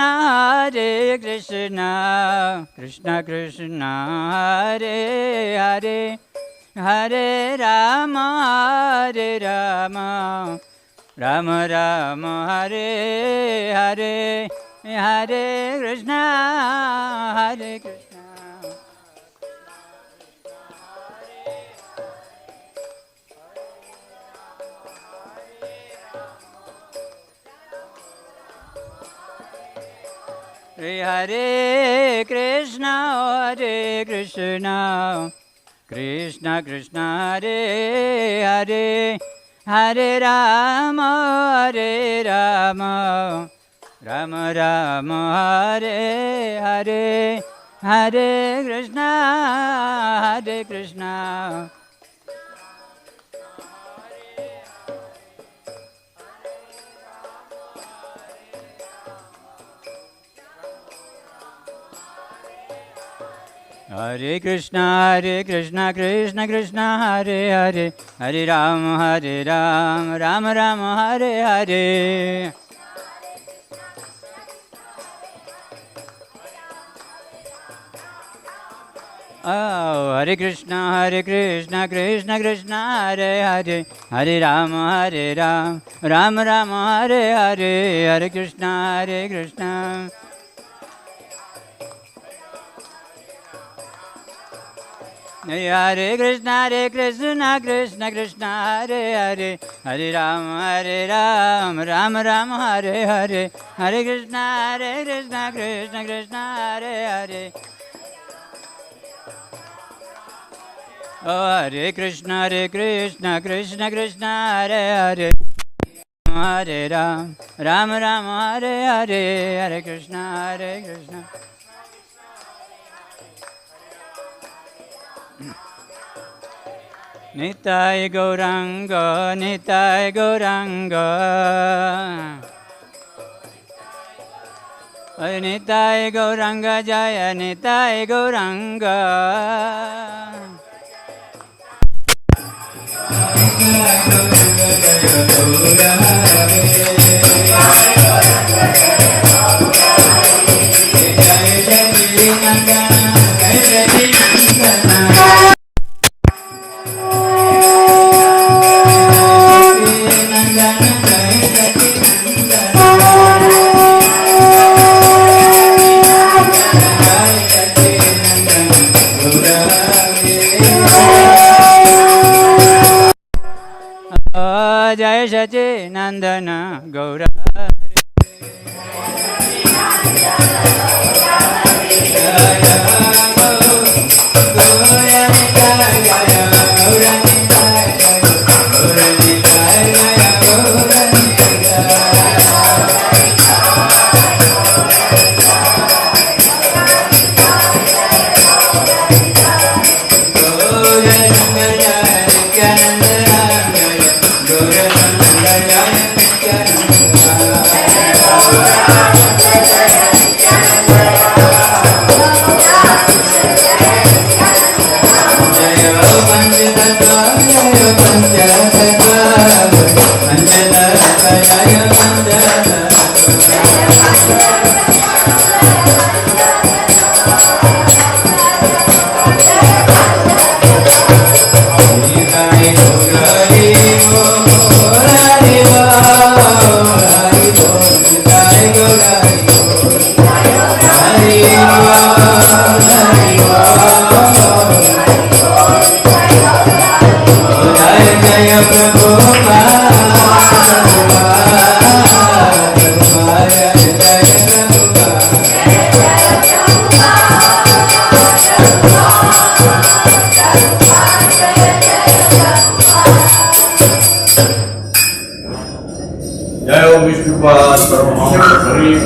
Hare Krishna, Krishna Krishna, Hare Hare, Hare Rama, Rama Rama, Hare Hare, Hare Krishna, Hare Krishna. Hare Krishna, Hare Krishna, Krishna Krishna, Hare Hare, Hare Rama, Rama Rama, Hare Hare, Hare Krishna, Hare Krishna. Hare Krishna, Krishna Krishna, Hare Hare, Hare Rama, Rama Rama, Hare Hare. Oh, Hare Krishna, Krishna Krishna, Hare Hare, Hare Rama, Rama Rama, Hare Hare, Hare Krishna, Krishna. Hare Krishna, Krishna Krishna, Hare Hare, Hare Rama, Rama Rama, Hare Hare, Hare Krishna, Krishna Krishna, Hare Hare. Oh, Hare Krishna, Krishna Krishna, Hare Hare, Hare Rama Rama, Hare Hare, Hare Krishna, Krishna. Nitai Gauranga, Nitai Gauranga, Nitai Gauranga Jaya, Nitai Gauranga. Jai Sachinandana Gaura. Jaya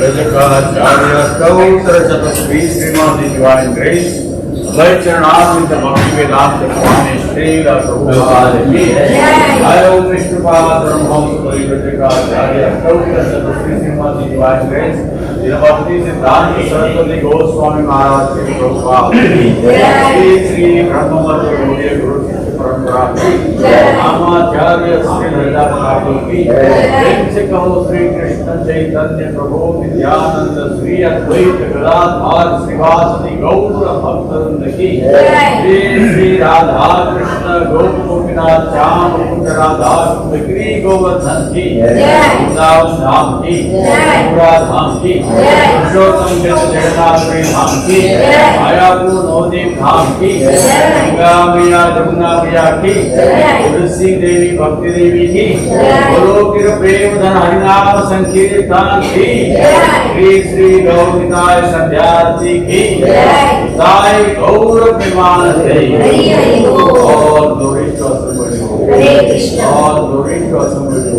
Rajacharya Stoutra Chatasvi Srimati Divine Grace Lay Charanamrita Bhakti Vedanta Swami Srila Prabhupada Ki Ayo Krishna Padram Hamsa Rajacharya Stoutra Chatasvi Srimati Divine Grace Dinabhakti Siddhanta Saraswati Goswami Maharaj Ki Prabhupada Ki Sri Brahmavati Gaudiya Guru Parampara Ki Amacharya Sri Rajacharya Ki Prem se kaho Sri Krishna Chaitanya Prabhu Nityananda Sri Advaita Gadadhar Srivasadi Gaura Bhaktaranda Ki Sri Radha Krishna Gopinath Cham Kunda Radha Kundakri Govardhan Ki Vrindavan Dham Ki Pura Dham Ki Purushottam Jagannath Dham Ki Mayapur Nodeep Dham Ki Ganga Maya Jamuna Maya Ki Tulsi Devi Bhakti Devi Ki Guru Kira Prem Dhan Harinam Sankirtan Ki Shri Shri Gaurnitai Sandhyati Ki Sai Gaur Premanate All glory to somebody. All glory to somebody.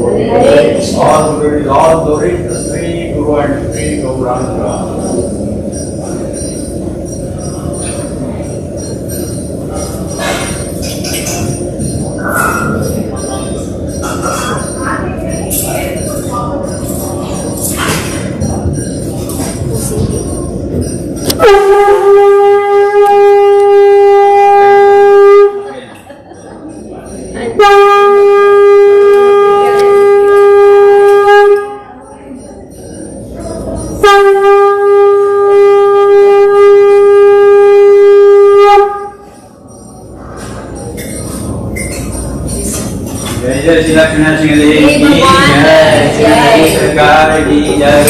All glory to Sri Guru and Sri Gauranga. जय लक्ष्मण सिंह देव की जय सरकार की जय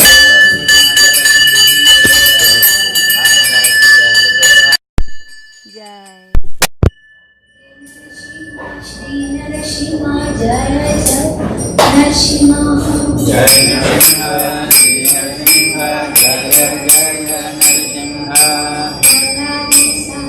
श्री नरसिंहा जय नरसिंहा जय नरसिंहा श्री नरसिंहा जय जय Narasimha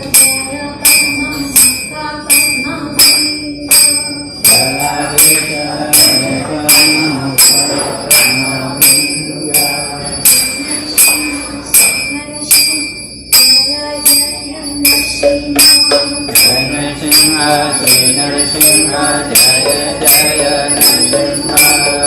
Shri Narasimha Jaya Jaya Narasimha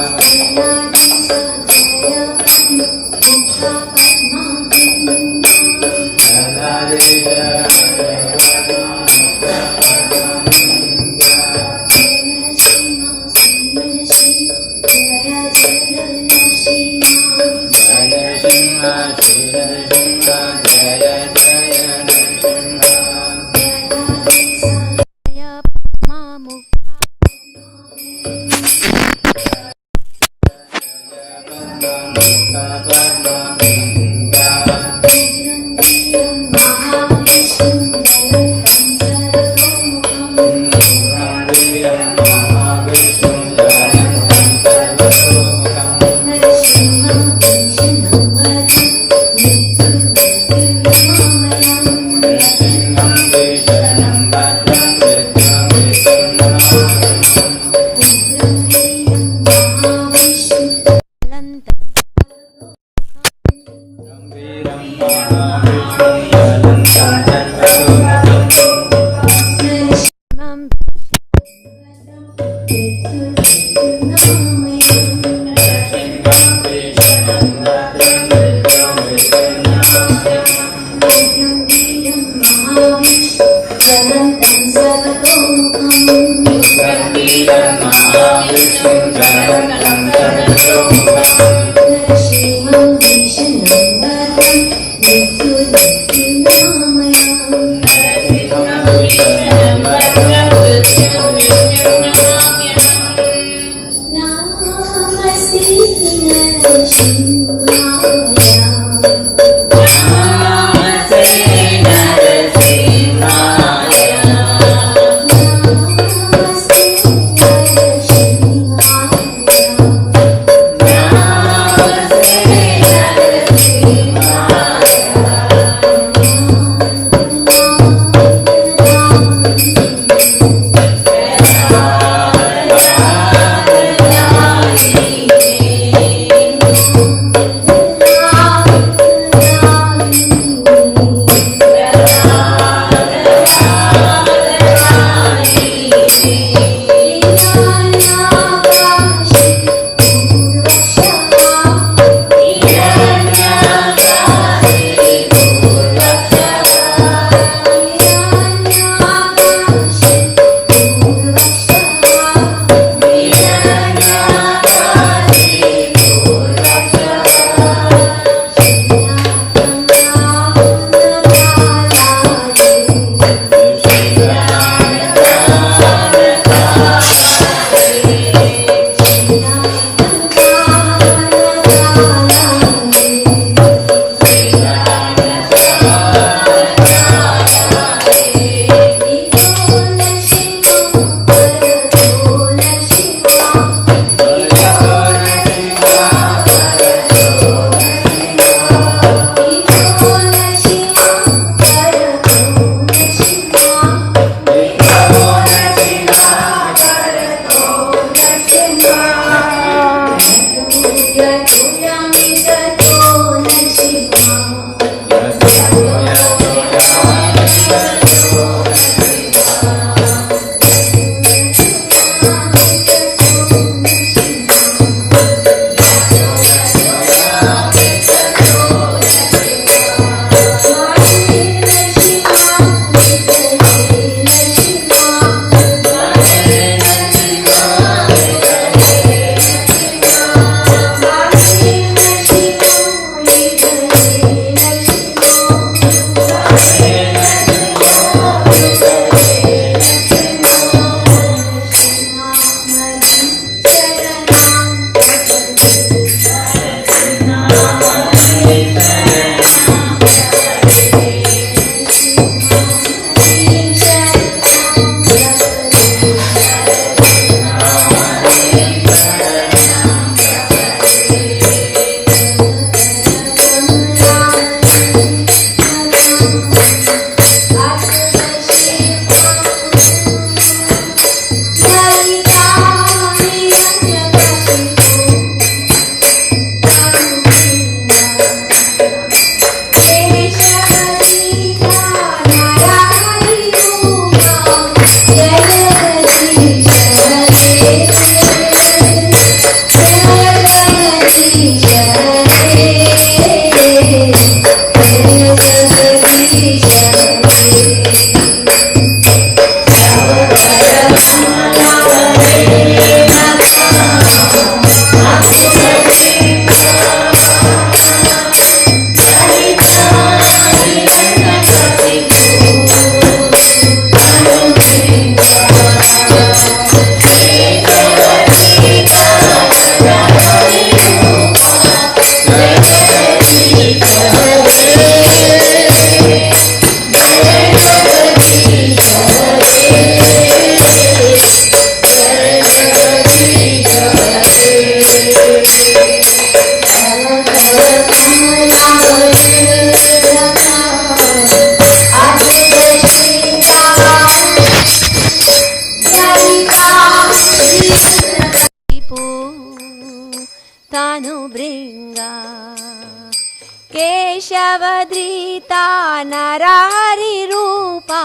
केशवधृता नरहरिरूपा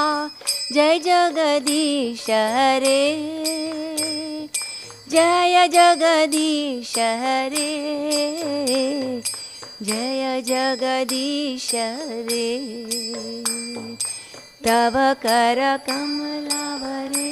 जय जगदीश हरे जय जगदीश हरे जय जगदीश हरे तव कर कमलावरे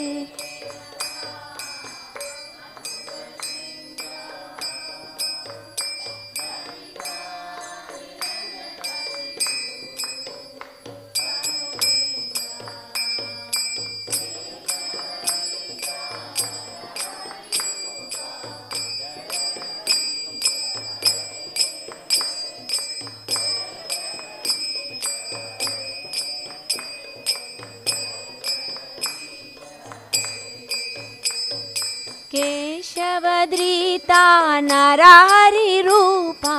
केशवधृता नरहरिरूपा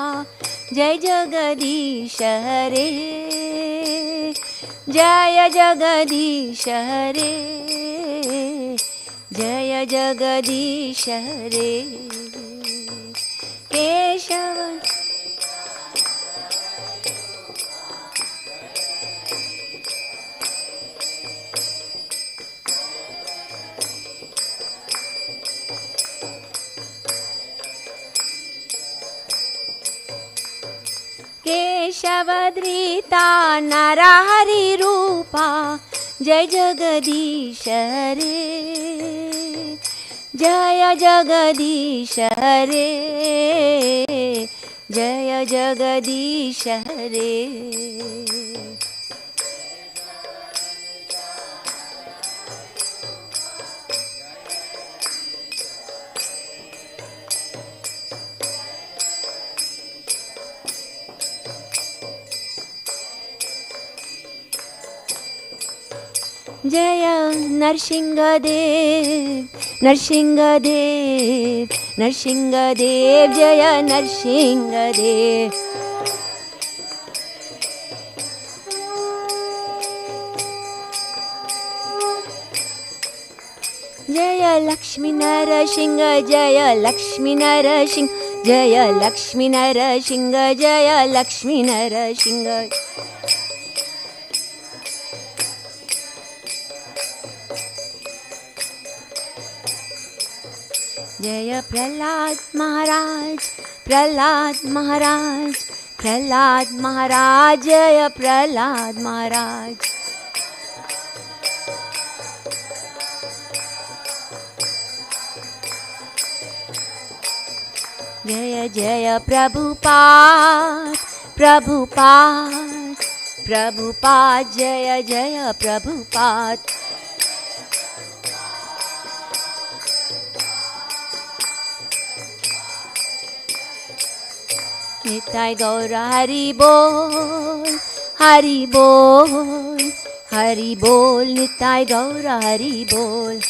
जय जगदीश हरे जय जगदीश हरे जय जगदीश हरे केशव केशवधृता नरहरिरूपा जय जगदीश हरे जय जगदीश हरे जय जगदीश हरे जय नरसिंहदेव नरसिंहदेव नरसिंहदेव जय नरसिंहदेव जय लक्ष्मी नरसिंह जय लक्ष्मी नरसिंह जय लक्ष्मी नरसिंह जय लक्ष्मी नरसिंह जय प्रहलाद महाराज प्रहलाद महाराज प्रहलाद महाराज जय प्रहलाद महाराज जय जय प्रभुपाद प्रभुपाद प्रभुपाद जय जय प्रभुपाद निताय गौर हरि बोल हरि बोल हरि बोल निताय गौर हरि बोल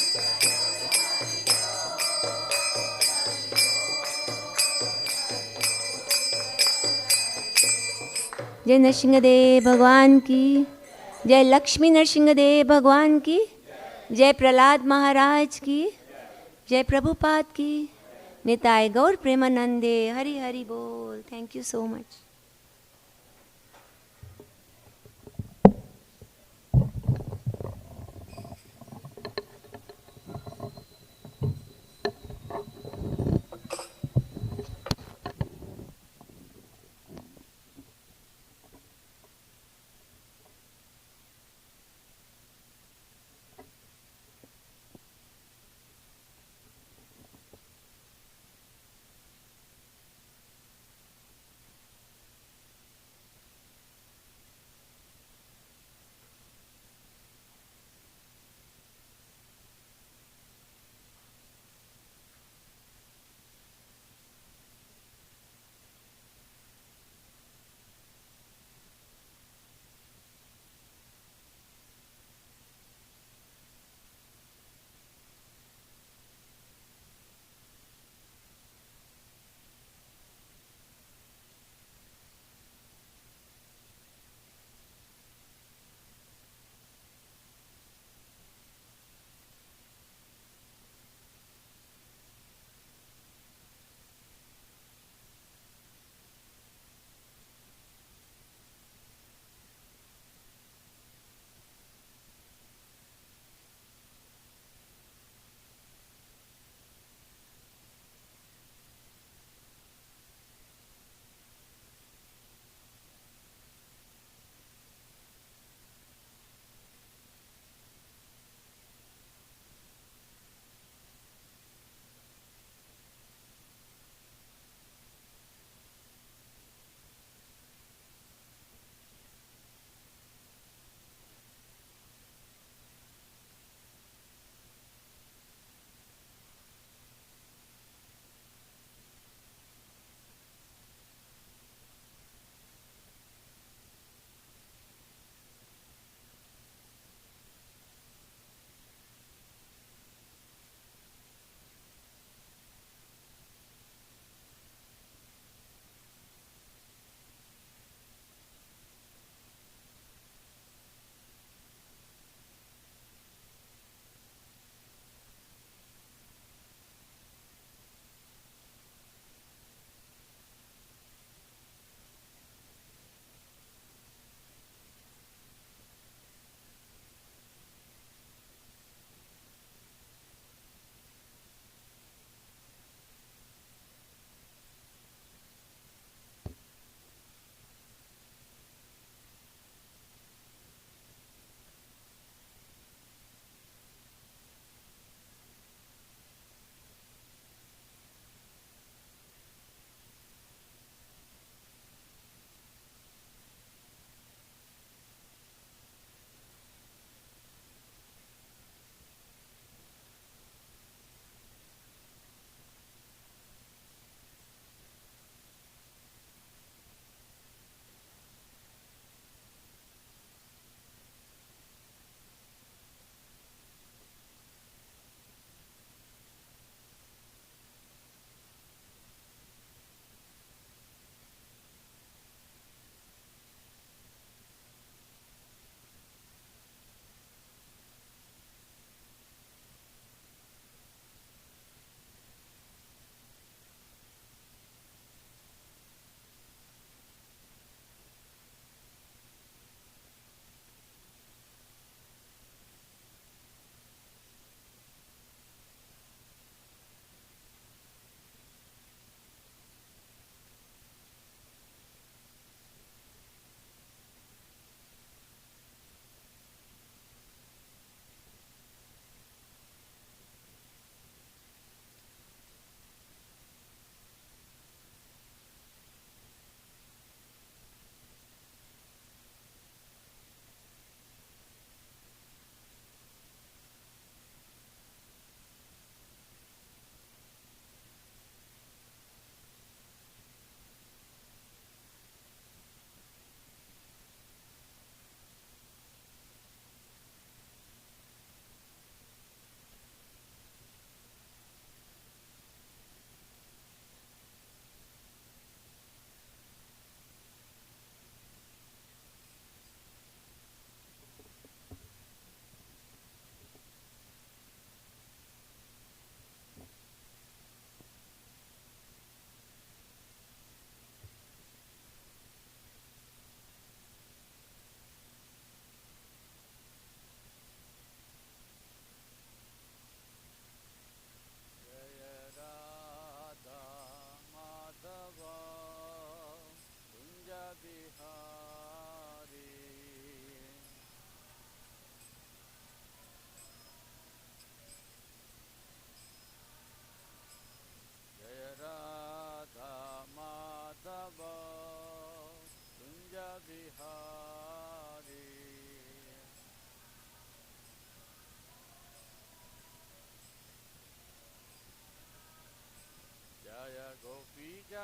जय नरसिंहदेव भगवान की जय लक्ष्मी नरसिंहदेव भगवान की जय प्रहलाद महाराज की जय प्रभुपाद की निताय गौर प्रेमानंदे हरि हरि बोल thank you so much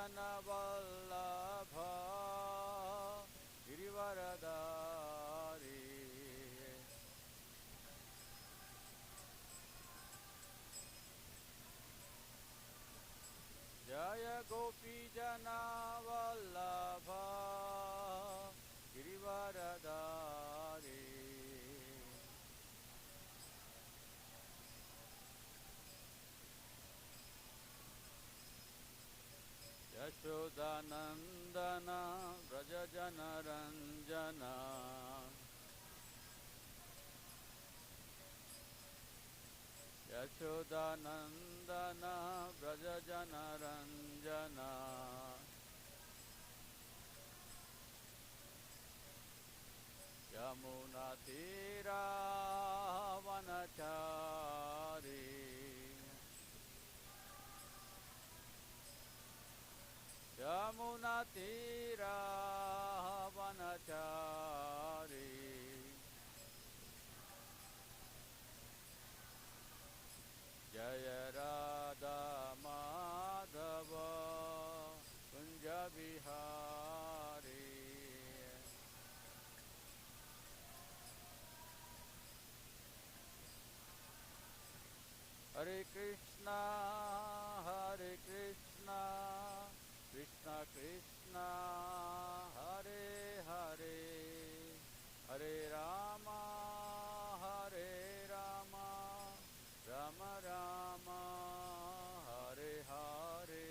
Vallabh Girivardhari जय गोपी जना वल्लभ गिरिवरदारी यशोदानंदन व्रज जन रंजन यशोदानंदन व्रज जन रंजन यमुना तीरा वनचारी यमुना तीरा वनचारी जय राधा माधव कुंज बिहारी हरे कृष्णा कृष्णा कृष्णा हरे हरे हरे राम राम राम हरे हरे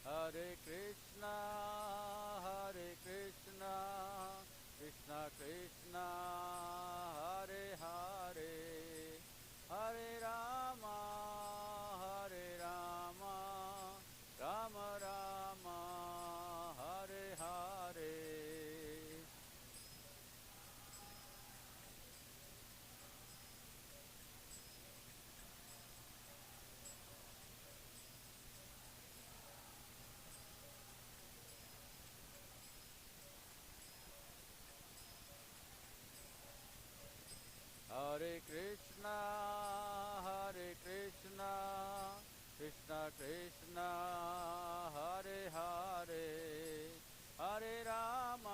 हरे कृष्णा कृष्णा कृष्णा हरे हरे हरे राम राम राम हरे हरे हरे कृष्णा कृष्णा हरे हरे हरे राम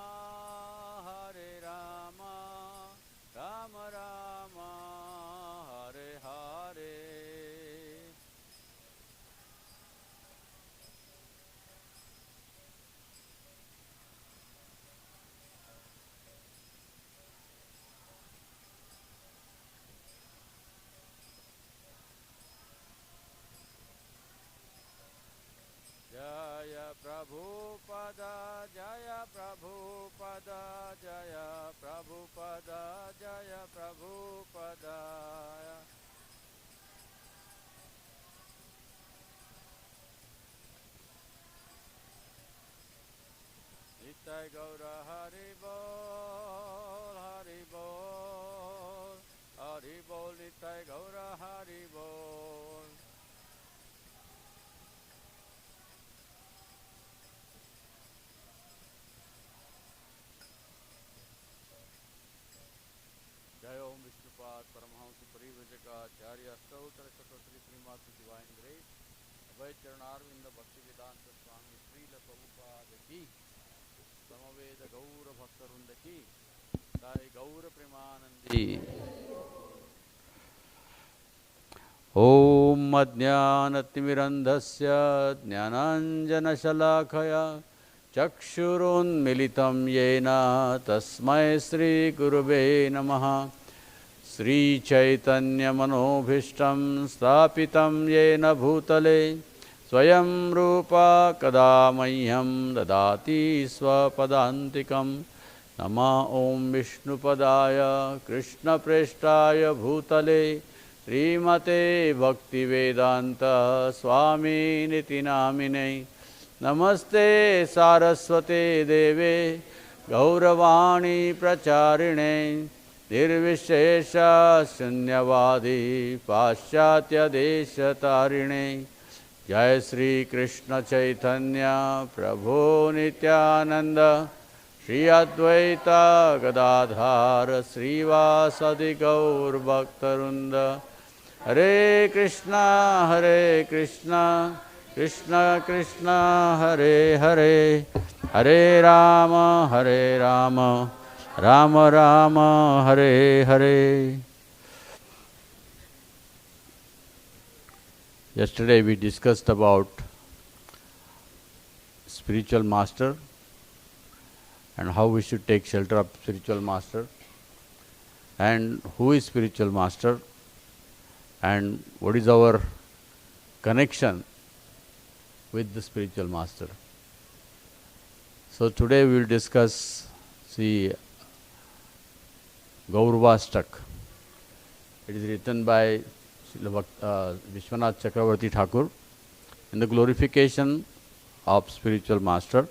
राम राम हरे हरे जय प्रभुपद जय प्रभुपद जय प्रभुपद जय प्रभुपद नित्य गौर हरि बोल नित्य गौर हरि बोल जय ओम विष्णुपाद परमहंस परिव्रजकाचार्य अष्टोत्तर शतश्री श्रीमाता डिवाइन ग्रेस अभय चरणारविंद भक्ति वेदांत स्वामी श्रील प्रभुपाद की समवेद गौर भक्तवृंद की जय गौर प्रेमानंदी ओम अज्ञानतिमिरन्धस्य ज्ञानाञ्जनशलाखया चक्षुरुन्मिलितं येन तस्मै श्रीगुरुवे नमः श्रीचैतन्यमनोभीष्टं स्थापितं येन भूतले स्वयं रूपा कदा मह्यं ददाति स्वपदान्तिकं नमः ॐ विष्णुपदाय कृष्णप्रेष्ठाय भूतले श्रीमते भक्तिवेदान्त स्वामिनिति नामिने नमस्ते सारस्वते देवे गौरवाणी प्रचारिणे निर्विशेष शून्यवादी पाश्चात्य देश तारिणे जय श्री कृष्ण चैतन्य प्रभु नित्यानंद श्री अद्वैत गदाधर श्रीवासदि गौर भक्तवृंद हरे Krishna Krishna Krishna Hare Hare Hare Ram Ram Ram Hare Hare. Yesterday we discussed about spiritual master and how we should take shelter of spiritual master and who is spiritual master and what is our connection with the spiritual master. So today we will discuss the Guruvastakam. It is written by Vishwanath Chakravarti Thakur in the glorification of spiritual master.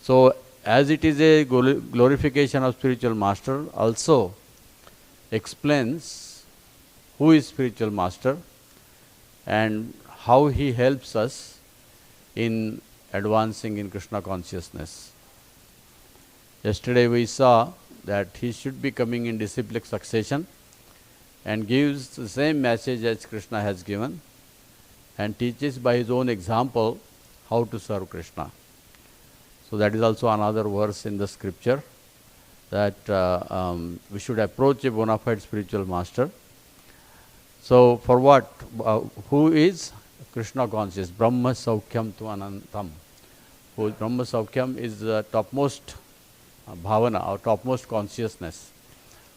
So as it is a glorification of spiritual master, also explains who is spiritual master and how he helps us in advancing in Krishna consciousness. Yesterday we saw that he should be coming in disciplic succession and gives the same message as Krishna has given and teaches by his own example how to serve Krishna. So that is also another verse in the scripture that we should approach a bona fide spiritual master. So for what? Who is Krishna conscious? Brahma Saukhyam tu Anantam. Who Brahma Saukhyam is the topmost bhavana or topmost consciousness,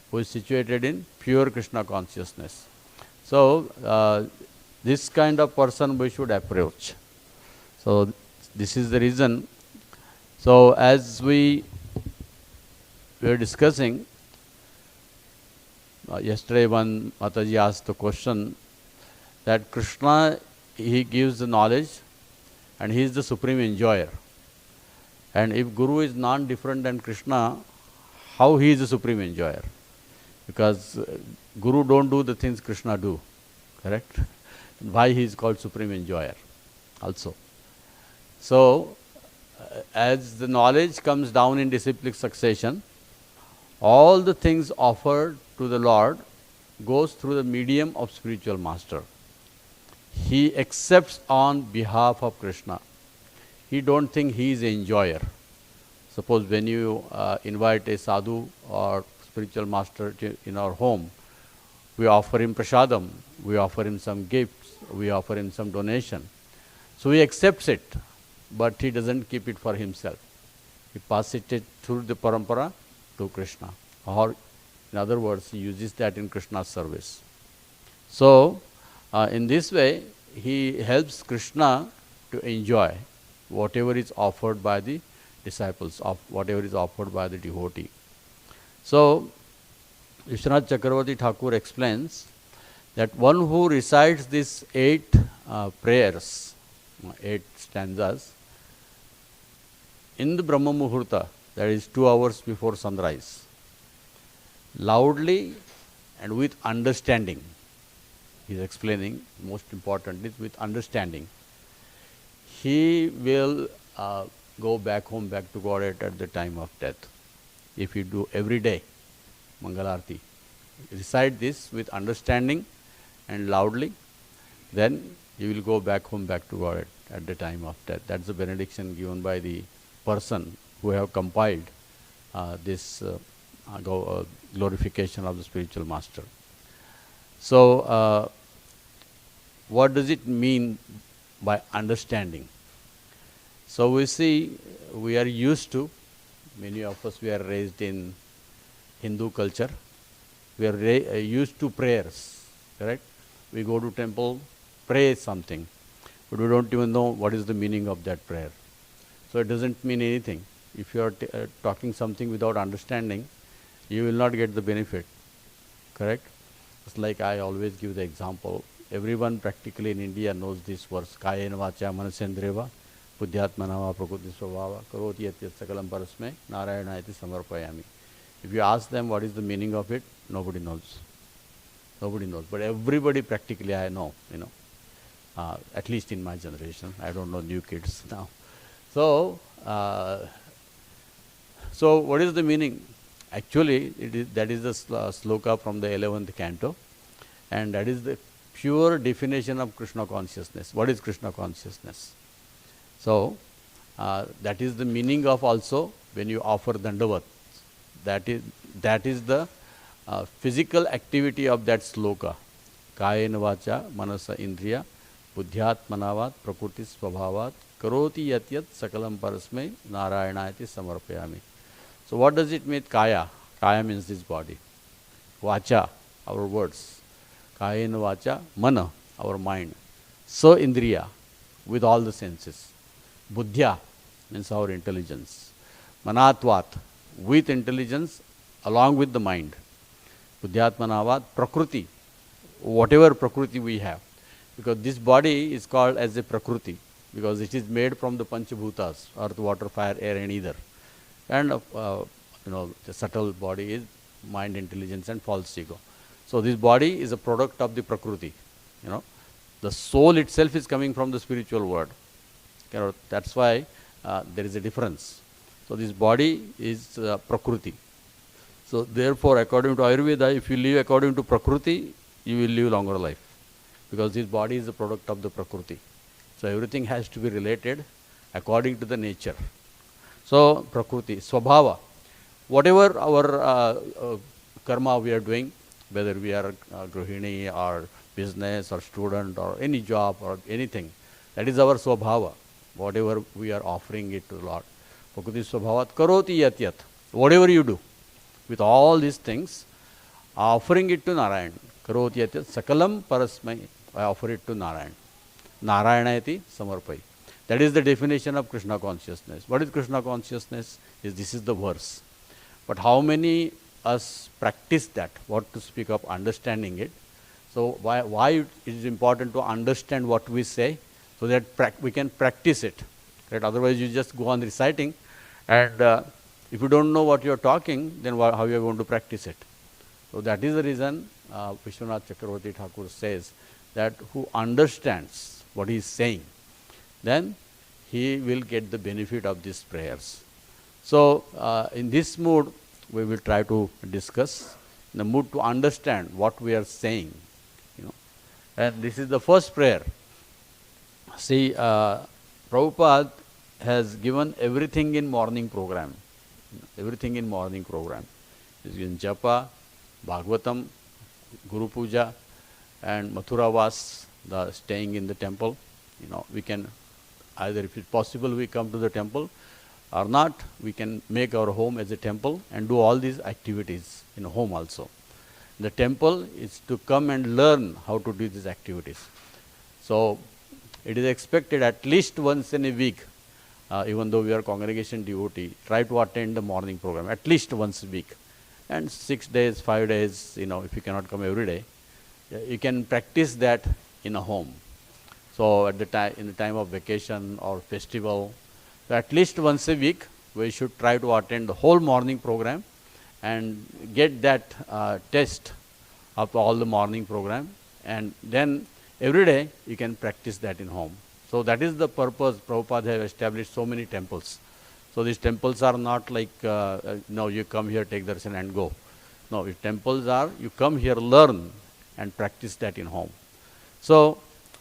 who is situated in pure Krishna consciousness. So this kind of person we should approach. So this is the reason. So as we were discussing, yesterday one Mataji asked the question that Krishna, he gives the knowledge and he is the supreme enjoyer. And if Guru is non-different than Krishna, how he is the supreme enjoyer? Because Guru don't do the things Krishna do, correct? Why he is called supreme enjoyer also. So as the knowledge comes down in disciplic succession, all the things offered to the Lord goes through the medium of spiritual master. He accepts on behalf of Krishna. He don't think he is an enjoyer. Suppose when you invite a sadhu or spiritual master in our home, we offer him prasadam, we offer him some gifts, we offer him some donation. So he accepts it, but he doesn't keep it for himself. He passes it through the parampara to Krishna. Or in other words, he uses that in Krishna's service. So in this way, he helps Krishna to enjoy whatever is offered by the disciples, of whatever is offered by the devotee. So Vishwanath Chakravarti Thakur explains that one who recites these 8 prayers, 8 stanzas, in the Brahma Muhurta, that is 2 hours before sunrise, loudly and with understanding, he is explaining, most important is with understanding, he will go back home, back to Godhead at the time of death. If you do every day Mangalarti, recite this with understanding and loudly, then you will go back home, back to Godhead at the time of death. That's the benediction given by the person who have compiled this glorification of the spiritual master. So what does it mean by understanding? So we see, we are used to, many of us, we are raised in Hindu culture, we are used to prayers, correct? We go to temple, pray something, but we don't even know what is the meaning of that prayer. So it doesn't mean anything. If you are talking something without understanding, you will not get the benefit, correct? It's like I always give the example. Everyone practically in India knows this verse, Kayena vacha manasendreva buddhyatmana va prakriti svabhava karoti yatyat sakalam parasmai narayana iti samarpayami. If you ask them what is the meaning of it, nobody knows. Nobody knows. But everybody practically I know, at least in my generation. I don't know new kids now. So, so what is the meaning? Actually, that is the sloka from the 11th canto, and that is the pure definition of Krishna consciousness. What is Krishna consciousness? So, that is the meaning of also when you offer dandavat. That is the physical activity of that sloka. Kayena vacha manasa indriya buddhyatmanavat prakriti svabhavat karoti yat yat sakalam parasmai narayanaiti samarpayami. So what does it mean kaya? Kaya means this body. Vacha, our words. Kayena vacha, mana, our mind. So indriya, with all the senses. Buddhya means our intelligence. Manatvat, with intelligence along with the mind. Buddhyatmanavat, prakriti, whatever prakriti we have. Because this body is called as a prakriti, because it is made from the panchabhutas, earth, water, fire, air and ether. And the subtle body is mind, intelligence and false ego. So this body is a product of the prakriti. The soul itself is coming from the spiritual world. That's why there is a difference. So this body is prakriti. So therefore, according to Ayurveda, if you live according to prakriti, you will live longer life, because this body is the product of the prakriti. So everything has to be related according to the nature. So prakriti, swabhava, whatever our karma we are doing, whether we are grihini or business or student or any job or anything, that is our swabhava, whatever we are offering it to the Lord. Prakriti swabhavat karoti yat yat, whatever you do, with all these things, offering it to Narayan. Karoti yat yat sakalam parasmai, I offer it to Narayan. Narayanayati samarpai. That is the definition of Krishna consciousness. What is Krishna consciousness? This is the verse. But how many us practice that? What to speak of understanding it? So why it is important to understand what we say, so that we can practice it. Right? Otherwise, you just go on reciting, and if you don't know what you are talking, then how you are going to practice it? So that is the reason Vishwanath Chakravarti Thakur says that who understands what he is saying, then he will get the benefit of these prayers. So in this mood, we will try to discuss, in the mood to understand what we are saying. And this is the first prayer. See, Prabhupada has given everything in morning program. Everything in morning program. It's in Japa, Bhagavatam, Guru Puja, and Mathura Vas, the staying in the temple. We can either, if it's possible, we come to the temple, or not, we can make our home as a temple and do all these activities in home also. The temple is to come and learn how to do these activities. So it is expected at least once in a week, even though we are congregation devotee, try to attend the morning program at least once a week. And 6 days, 5 days, if you cannot come every day, you can practice that in a home. So at the in the time of vacation or festival, so at least once a week, we should try to attend the whole morning program and get that test of all the morning program, and then every day you can practice that in home. So that is the purpose. Prabhupada has established so many temples. So these temples are not like, you come here, take darshan and go. No, these temples are, you come here, learn and practice that in home. So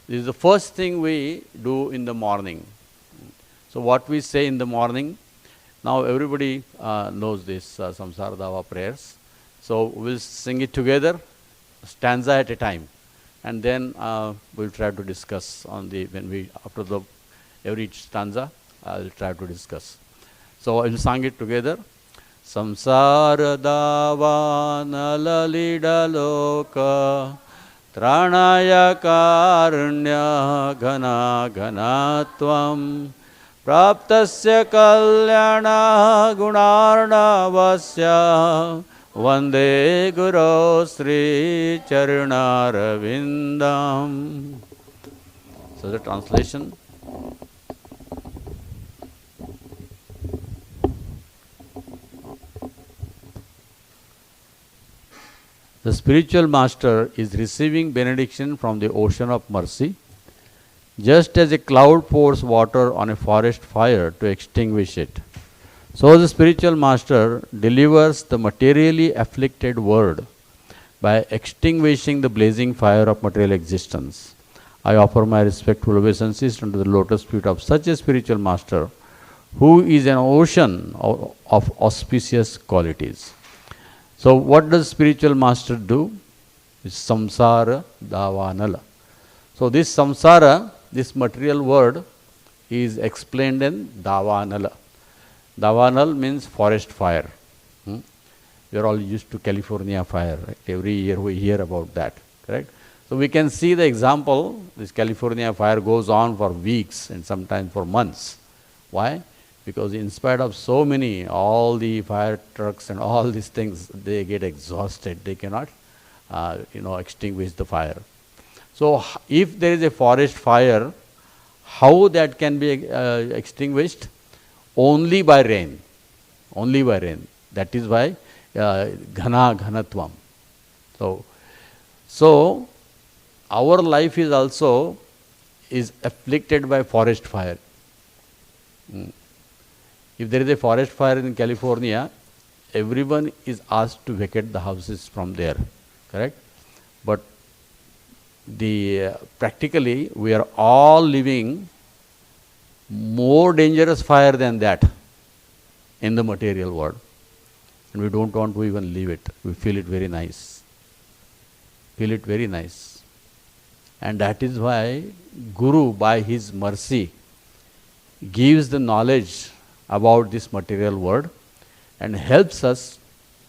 this is the first thing we do in the morning. So what we say in the morning, now everybody knows this Samsara Dava prayers. So we'll sing it together, stanza at a time. And then we'll try to discuss after every stanza, I'll try to discuss. So I'll sing it together. Samsara Dava Nalalida Loka Tranaya Karanya Ghana Ghanatvam Praptasya Kalyana Gunarnavasya Vande Guru Sri Charanaravindam. So the translation. the spiritual master is receiving benediction from the ocean of mercy, just as a cloud pours water on a forest fire to extinguish it. So the spiritual master delivers the materially afflicted world by extinguishing the blazing fire of material existence. I offer my respectful obeisances unto the lotus feet of such a spiritual master, who is an ocean of auspicious qualities. So what does spiritual master do? It's samsara davanala. So this samsara, this material word, is explained in davanala. Davanal means forest fire. We are all used to California fire, right? Every year we hear about that, correct? So we can see the example. This California fire goes on for weeks and sometimes for months. Why? Because in spite of so many, all the fire trucks and all these things, they get exhausted. They cannot, extinguish the fire. So if there is a forest fire, how that can be extinguished? Only by rain. Only by rain. That is why ghanatvam. So our life is also afflicted by forest fire. If there is a forest fire in California, everyone is asked to vacate the houses from there, correct? But practically we are all living more dangerous fire than that in the material world. And we don't want to even leave it. We feel it very nice. Feel it very nice. And that is why Guru, by his mercy, gives the knowledge about this material world and helps us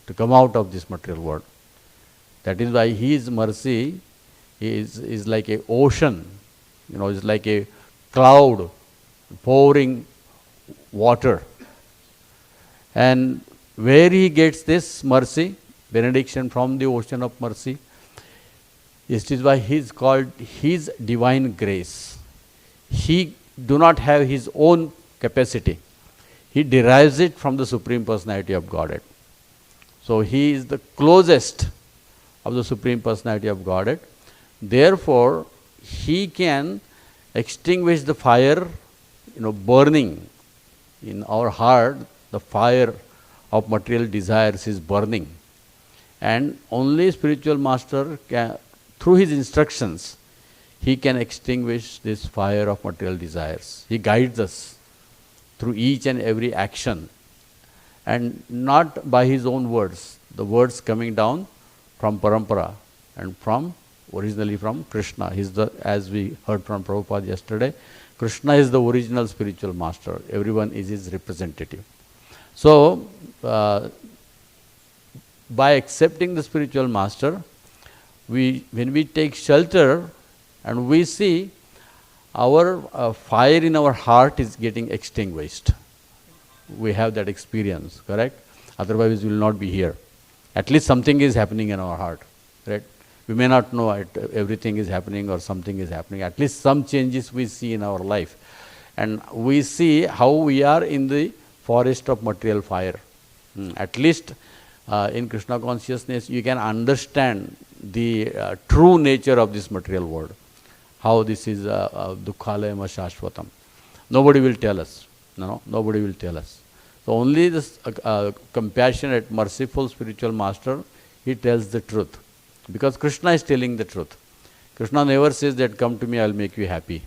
to come out of this material world. That is why his mercy is like an ocean, is like a cloud pouring water. And where he gets this mercy, benediction from the ocean of mercy, it is why he is called his divine grace. He do not have his own capacity. He derives it from the Supreme Personality of Godhead. So he is the closest of the Supreme Personality of Godhead. Therefore, he can extinguish the fire, burning in our heart. The fire of material desires is burning. And only spiritual master can, through his instructions, he can extinguish this fire of material desires. He guides us through each and every action, and not by his own words. The words coming down from parampara and originally from Krishna. He's as we heard from Prabhupada yesterday, Krishna is the original spiritual master. Everyone is his representative. So, by accepting the spiritual master, when we take shelter and we see our fire in our heart is getting extinguished. We have that experience, correct? Otherwise we will not be here. At least something is happening in our heart, right? We may not know everything is happening or something is happening. At least some changes we see in our life. And we see how we are in the forest of material fire. At least in Krishna consciousness you can understand the true nature of this material world. How this is dukkhalayam shashvatam. Nobody will tell us. No, nobody will tell us. So only this compassionate, merciful spiritual master, he tells the truth. Because Krishna is telling the truth. Krishna never says that come to me, I will make you happy.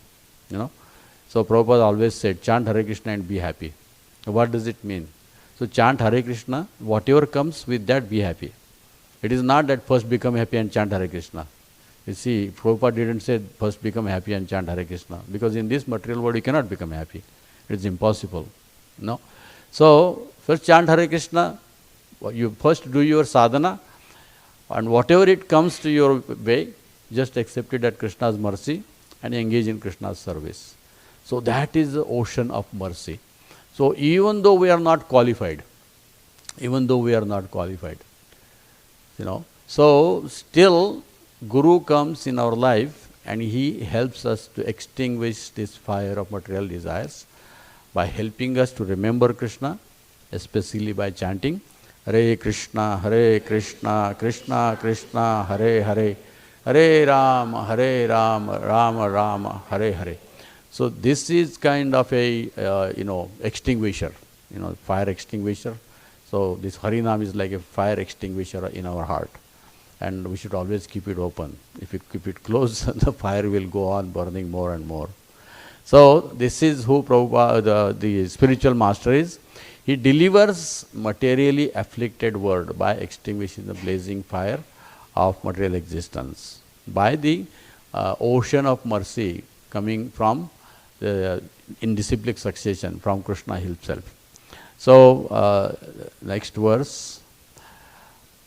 So Prabhupada always said, chant Hare Krishna and be happy. What does it mean? So chant Hare Krishna, whatever comes with that, be happy. It is not that first become happy and chant Hare Krishna. You see, Prabhupada didn't say first become happy and chant Hare Krishna, because in this material world you cannot become happy. It is impossible. No. So first chant Hare Krishna, you first do your sadhana, and whatever it comes to your way, just accept it at Krishna's mercy and engage in Krishna's service. So that is the ocean of mercy. So even though we are not qualified, so still Guru comes in our life and he helps us to extinguish this fire of material desires by helping us to remember Krishna, especially by chanting, Hare Krishna, Krishna Krishna, Hare Hare, Hare Rama, Rama Rama, Hare Hare. So this is kind of a extinguisher, fire extinguisher. So this Harinam is like a fire extinguisher in our heart, and we should always keep it open. If you keep it closed, the fire will go on burning more and more. So this is who Prabhupada, the spiritual master is. He delivers materially afflicted world by extinguishing the blazing fire of material existence by the ocean of mercy coming from the indisciplic succession from Krishna himself. So next verse.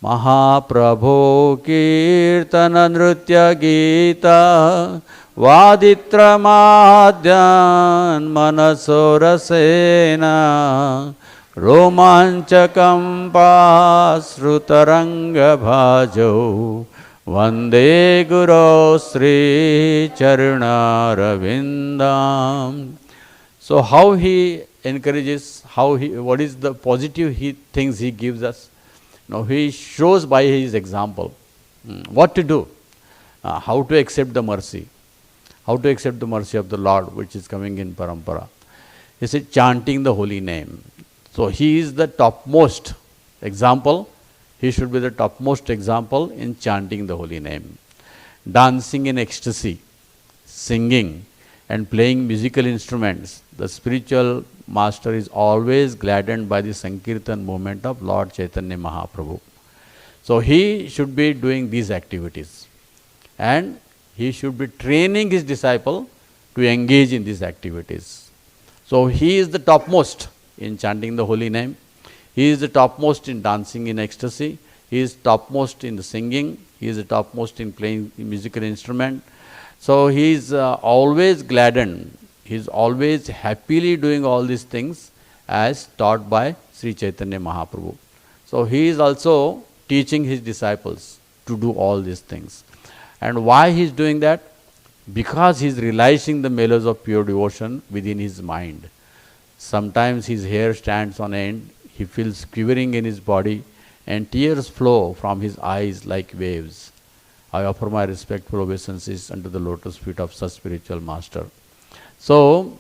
Mahaprabho Kirtana Nritya Gita Vaditra Madhyan Manasorasena Romanchakam Pasrutaranga Bhajo Vande Guru Sri Charanaravindam. So how he encourages, what is the positive things he gives us? He shows by his example what to do, how to accept the mercy, of the Lord which is coming in parampara. He said chanting the holy name. So he is the topmost example. He should be the topmost example in chanting the holy name. Dancing in ecstasy, singing and playing musical instruments. The spiritual master is always gladdened by the Sankirtan movement of Lord Chaitanya Mahaprabhu. So he should be doing these activities, and he should be training his disciple to engage in these activities. So he is the topmost in chanting the holy name. He is the topmost in dancing in ecstasy. He is topmost in the singing. He is the topmost in playing musical instrument. So he is always gladdened. He is always happily doing all these things as taught by Sri Chaitanya Mahaprabhu. So he is also teaching his disciples to do all these things. And why he is doing that? Because he is realizing the mellows of pure devotion within his mind. Sometimes his hair stands on end, he feels quivering in his body, and tears flow from his eyes like waves. I offer my respectful obeisances unto the lotus feet of such spiritual master. So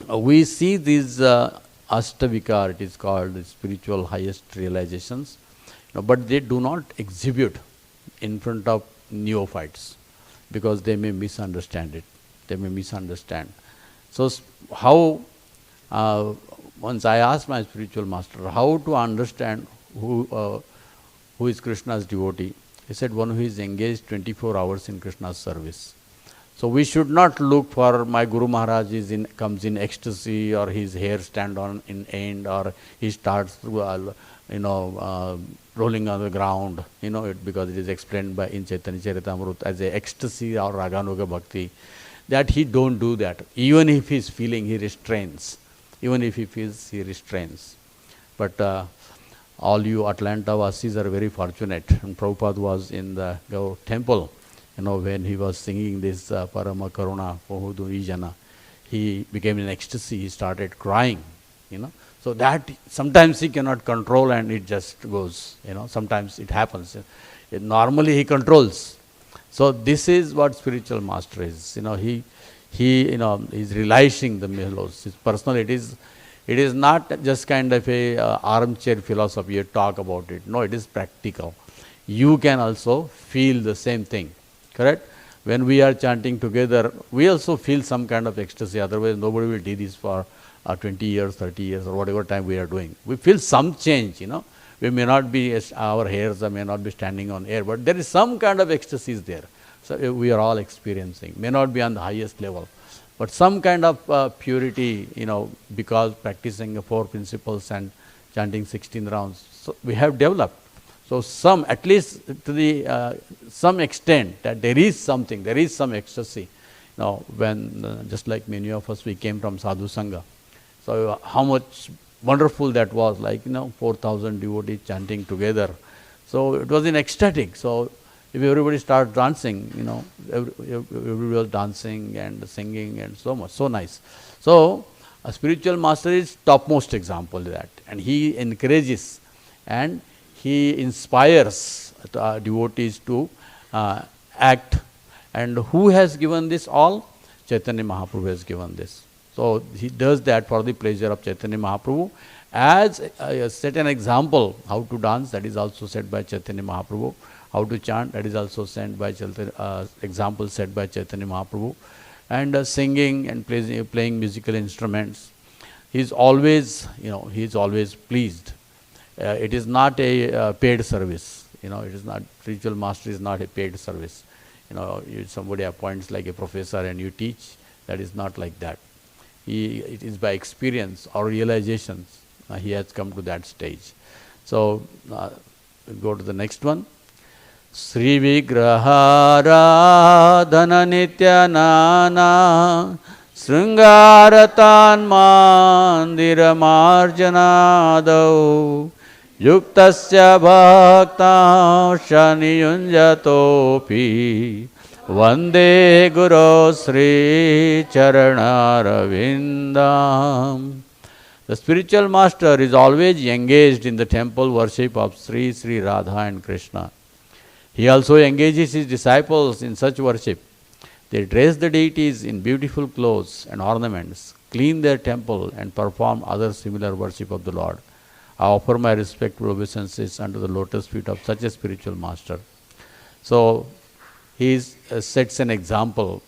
we see these Ashtavikar, it is called the spiritual highest realizations, but they do not exhibit in front of neophytes because they may misunderstand it. So how, once I asked my spiritual master how to understand who is Krishna's devotee. He said one who is engaged 24 hours in Krishna's service. So we should not look for my Guru Maharaj comes in ecstasy, or his hair stand on in end, or he starts rolling on the ground, because it is explained by in Chaitanya Charitamrita as a ecstasy or raganuga bhakti, that he don't do that. Even if he is feeling, he restrains. Even if he feels, he restrains. But all you Atlanta Vasis are very fortunate. And Prabhupada was in the temple, when he was singing this Parama Karuna Pohudu Ijana, he became in ecstasy, he started crying, So that sometimes he cannot control and it just goes, sometimes it happens. Normally he controls. So this is what spiritual master is. He is realizing the mellows. His personal, it is not just kind of a armchair philosophy, a talk about it. No, it is practical. You can also feel the same thing, correct? When we are chanting together, we also feel some kind of ecstasy. Otherwise, nobody will do this for 20 years, 30 years, or whatever time we are doing. We feel some change, We may not be, our hairs may not be standing on air, but there is some kind of ecstasy there. So we are all experiencing. May not be on the highest level, but some kind of purity, because practicing the 4 principles and chanting 16 rounds, so we have developed. So some, at least to the some extent, that there is some ecstasy. When just like many of us, we came from Sadhu Sangha. So how much wonderful that was, 4,000 devotees chanting together. So it was in ecstatic. So if everybody starts dancing, everybody was dancing and singing and so much, so nice. So a spiritual master is topmost example of that, and he encourages and he inspires devotees to act. And who has given this all? Chaitanya Mahaprabhu has given this. So he does that for the pleasure of Chaitanya Mahaprabhu. As set an example how to dance, that is also set by Chaitanya Mahaprabhu. How to chant, that is also set by example set by Chaitanya Mahaprabhu. And singing and playing musical instruments, he is always, he is always pleased. It is not a paid service. It is not, spiritual master is not a paid service. Somebody appoints like a professor and you teach, that is not like that. It is by experience or realizations he has come to that stage. So go to the next one. Sri Vigraharadhana Nityanana Sringaratan Mandira Marjanadau Yuktasya Bhakta Shaniyunjatopi Vande Guru Sri Charanaravindam. The spiritual master is always engaged in the temple worship of Sri Radha and Krishna. He also engages his disciples in such worship. They dress the deities in beautiful clothes and ornaments, clean their temple, and perform other similar worship of the Lord. I offer my respectful obeisances unto the lotus feet of such a spiritual master. So he sets an example,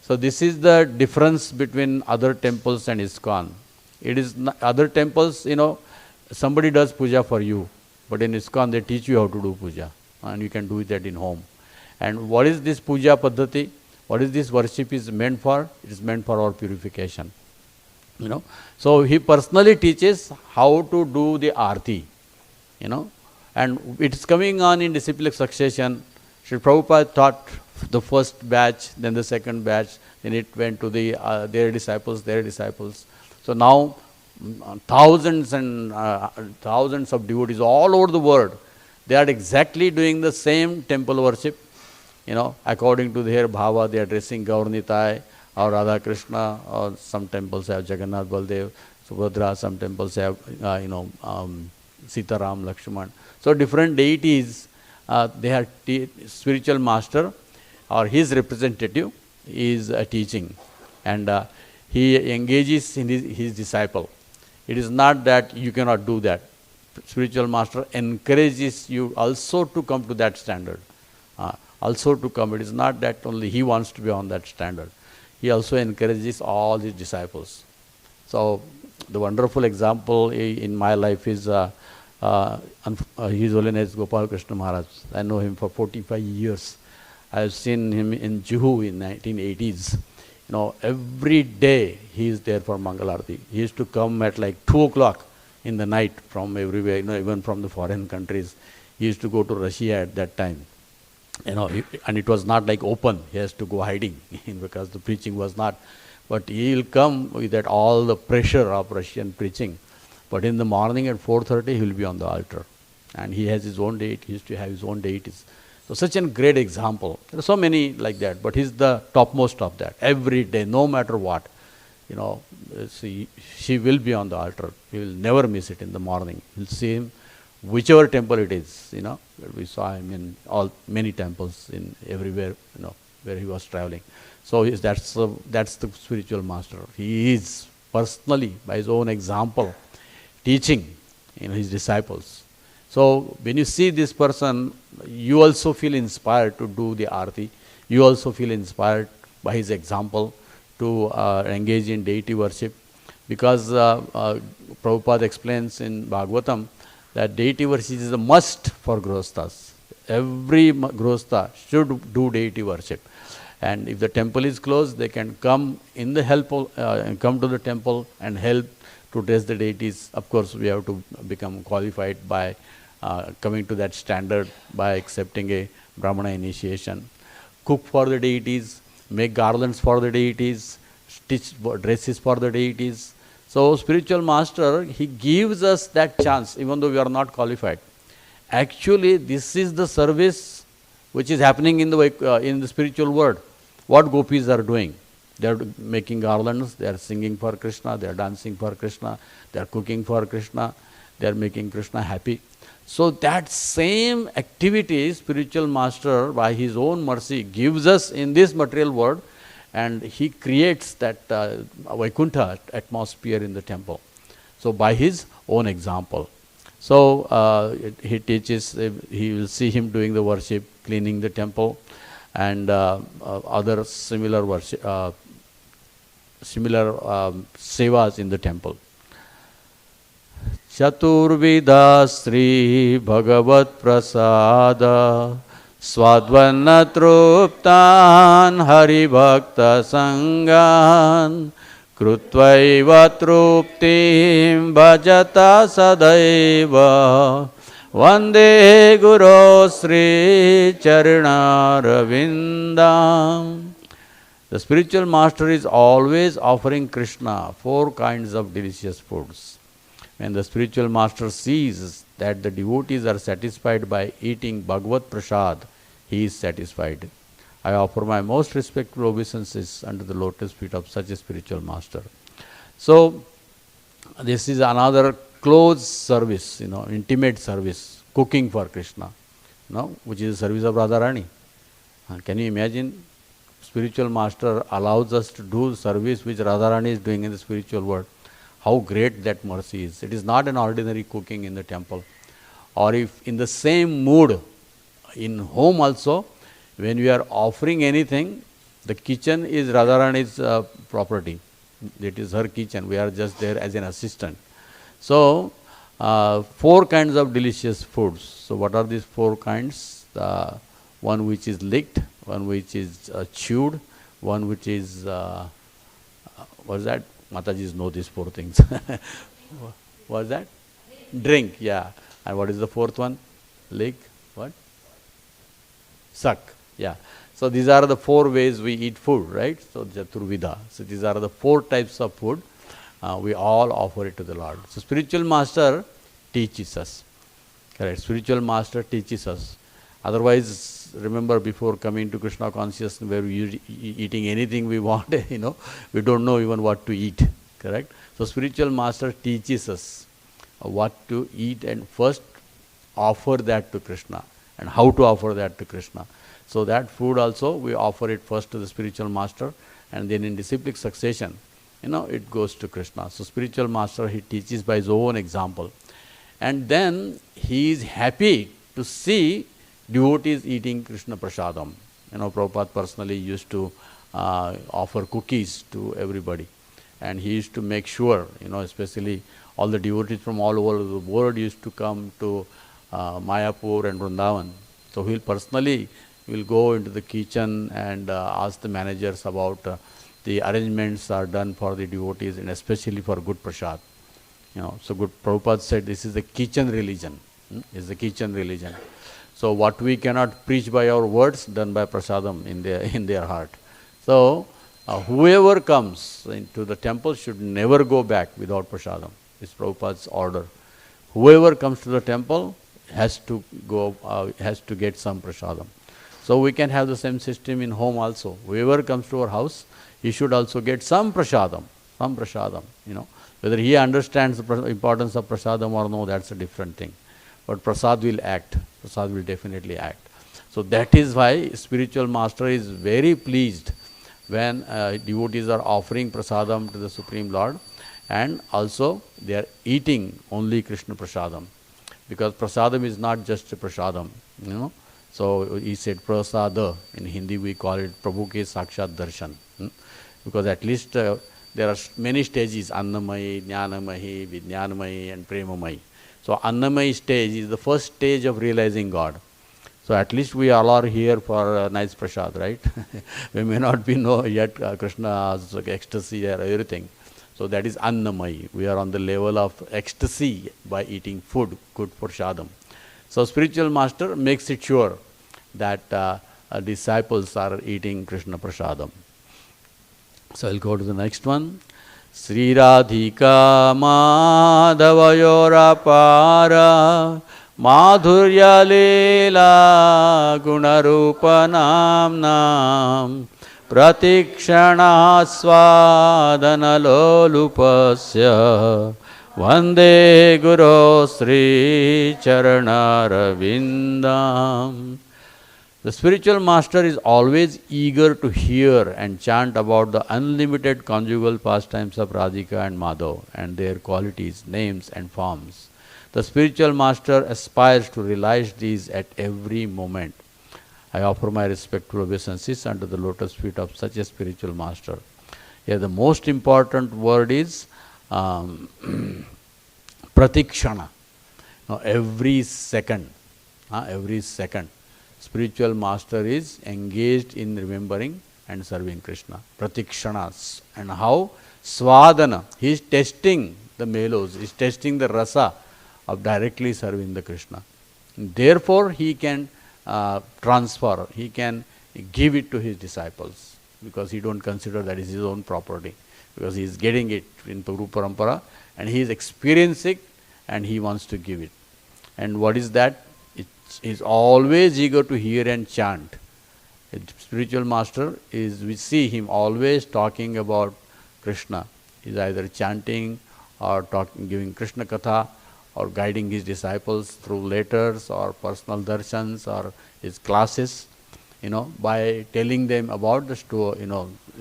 So this is the difference between other temples and iskcon. It is other temples, somebody does puja for you, but in iskcon they teach you how to do puja, and you can do it at in home. And what is this puja paddhati? What is this worship is meant for? It is meant for our purification. So he personally teaches how to do the arti, and it is coming on in disciplic succession. Sri Prabhupada taught the first batch, then the second batch, then it went to their disciples. So now thousands and thousands of devotees all over the world, they are exactly doing the same temple worship, according to their bhava. They are dressing Gaurnitai or Radha Krishna, or some temples have Jagannath Baldev, Subhadra, some temples have Sitaram, Lakshman. So different deities, they are spiritual master or his representative is teaching, and he engages in his disciple. It is not that you cannot do that. Spiritual master encourages you also to come to that standard. Also to come. It is not that only he wants to be on that standard. He also encourages all his disciples. So the wonderful example in my life is His Holiness Gopal Krishna Maharaj. I know him for 45 years. I have seen him in Juhu in 1980s. Every day he is there for Mangalarti. He used to come at like 2 o'clock in the night from everywhere, even from the foreign countries. He used to go to Russia at that time. And it was not like open. He has to go hiding because the preaching was not. But he will come with that all the pressure of Russian preaching. But in the morning at 4:30 he will be on the altar. And he has his own date. He used to have his own deities. So such a great example. There are so many like that, but he's the topmost of that. Every day, no matter what, she will be on the altar. He will never miss it in the morning. You'll see him, whichever temple it is. We saw him in many temples in everywhere. Where he was traveling. So that's the spiritual master. He is personally, by his own example, teaching his disciples. So when you see this person, you also feel inspired to do the arti. You also feel inspired by his example to engage in deity worship. Because Prabhupada explains in Bhagavatam that deity worship is a must for grosthas. Every grostha should do deity worship. And if the temple is closed, they can come in the come to the temple and help to dress the deities. Of course, we have to become qualified by coming to that standard, by accepting a Brahmana initiation. Cook for the deities, make garlands for the deities, stitch dresses for the deities. So spiritual master, he gives us that chance, even though we are not qualified. Actually, this is the service which is happening in the spiritual world. What gopis are doing? They are making garlands, they are singing for Krishna, they are dancing for Krishna, they are cooking for Krishna, they are making Krishna happy. So that same activity spiritual master by his own mercy gives us in this material world, and he creates that Vaikuntha atmosphere in the temple. So by his own example. So he teaches, he will see him doing the worship, cleaning the temple, and other similar worship, sevas in the temple. Chaturvida Sri Bhagavat Prasada Swadvanna Truptan Hari Bhakta Sangan Krutvaiva Truptim Bhajata Sadaiva Vande Guru Sri Charanaravindam. The spiritual master is always offering Krishna 4 kinds of delicious foods. When the spiritual master sees that the devotees are satisfied by eating Bhagavad Prasad, he is satisfied. I offer my most respectful obeisances under the lotus feet of such a spiritual master. So, this is another close service, intimate service, cooking for Krishna, which is the service of Radharani. Can you imagine? Spiritual master allows us to do service which Radharani is doing in the spiritual world. How great that mercy is. It is not an ordinary cooking in the temple. Or if in the same mood, in home also, when we are offering anything, the kitchen is Radharani's property. It is her kitchen. We are just there as an assistant. So, 4 kinds of delicious foods. So, what are these 4 kinds? One which is licked, one which is chewed, one which is, what is that? Matajis know these 4 things. What is that? Drink, yeah. And what is the 4th one? Lick, what? Suck, yeah. So these are the 4 ways we eat food, right? So Chaturvida. So these are the 4 types of food. We all offer it to the Lord. So spiritual master teaches us. Correct. Spiritual master teaches us. Otherwise, remember before coming to Krishna consciousness, where we eating anything we want, we don't know even what to eat. Correct. So spiritual master teaches us what to eat and first offer that to Krishna and how to offer that to Krishna. So that food also we offer it first to the spiritual master, and then in disciplic succession, it goes to Krishna. So spiritual master, he teaches by his own example, and then he is happy to see devotees eating Krishna Prasadam. Prabhupada personally used to offer cookies to everybody, and he used to make sure, especially all the devotees from all over the world used to come to Mayapur and Vrindavan. So he will go into the kitchen and ask the managers about the arrangements are done for the devotees and especially for good prasad. So good Prabhupada said this is the kitchen religion. Is the kitchen religion. So what we cannot preach by our words, done by prasadam in their heart. So whoever comes into the temple should never go back without prasadam. It's Prabhupada's order. Whoever comes to the temple has to get some prasadam. So we can have the same system in home also. Whoever comes to our house, he should also get some prasadam. Whether he understands the importance of prasadam or no, that's a different thing. But prasad will act. Prasad will definitely act. So that is why spiritual master is very pleased when devotees are offering prasadam to the Supreme Lord, and also they are eating only Krishna prasadam. Because prasadam is not just a prasadam, So he said prasada. In Hindi we call it Prabhu ke sakshat darshan. Because at least there are many stages, Annamayi, Jnanamayi, Vijnanamayi and Premamayi. So Annamayi stage is the first stage of realizing God. So at least we all are here for nice prasad, right? We may not be know yet Krishna's ecstasy or everything. So that is Annamayi. We are on the level of ecstasy by eating food, good prasadam. So spiritual master makes it sure that disciples are eating Krishna prasadam. So I'll go to the next one. Sri Radhika Madhavayora Para Madhurya Leela Gunarupa Namnam Pratikshana Swadana Lolupasya Vande Guru Sri Charanarvindam. The spiritual master is always eager to hear and chant about the unlimited conjugal pastimes of Radhika and Madhav and their qualities, names and forms. The spiritual master aspires to realize these at every moment. I offer my respectful obeisances under the lotus feet of such a spiritual master. Here the most important word is pratikshana. Now every second, spiritual master is engaged in remembering and serving Krishna. Pratikshanas. And how? Swadhana. He is testing the mellows, he is testing the rasa of directly serving the Krishna. And therefore he can transfer, he can give it to his disciples, because he don't consider that is his own property, because he is getting it in Guru Parampara and he is experiencing and he wants to give it. And what is that? He is always eager to hear and chant. A spiritual master is, we see him always talking about Krishna. He is either chanting or talking, giving Krishna Katha, or guiding his disciples through letters or personal darshans or his classes, by telling them about the story,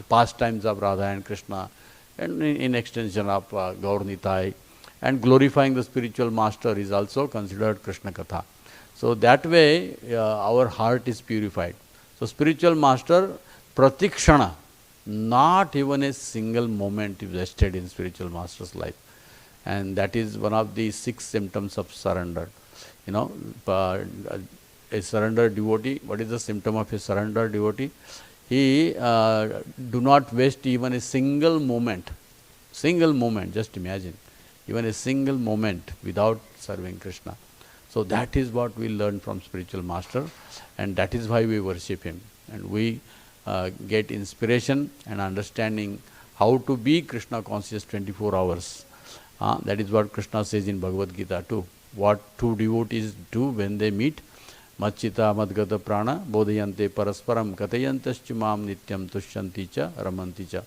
pastimes of Radha and Krishna, and in extension of Gaur Nitai, and glorifying the spiritual master is also considered Krishna Katha. So that way our heart is purified. So spiritual master, pratikshana, not even a single moment is wasted in spiritual master's life. And that is one of the 6 symptoms of surrender. A surrendered devotee, what is the symptom of a surrendered devotee? He do not waste even a single moment, just imagine, even a single moment without serving Krishna. So that is what we learn from spiritual master, and that is why we worship him. And we get inspiration and understanding how to be Krishna conscious 24 hours. That is what Krishna says in Bhagavad Gita too. What 2 devotees do when they meet. Machita madgata prana bodhayante parasparam katayantascha mam nityam tushyanti cha ramanti cha.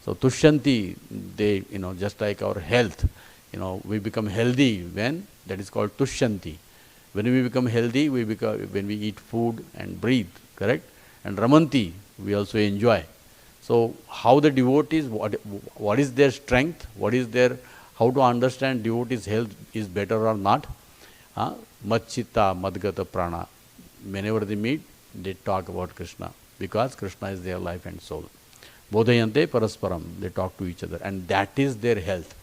So tushyanti, they, just like our health, we become healthy when, that is called tushyanti. When we become healthy, when we eat food and breathe, correct? And ramanti, we also enjoy. So how the devotees, what is their strength, how to understand devotees' health is better or not? Machita madgata prana. Whenever they meet, they talk about Krishna, because Krishna is their life and soul. Bodhayante parasparam, they talk to each other, and that is their health.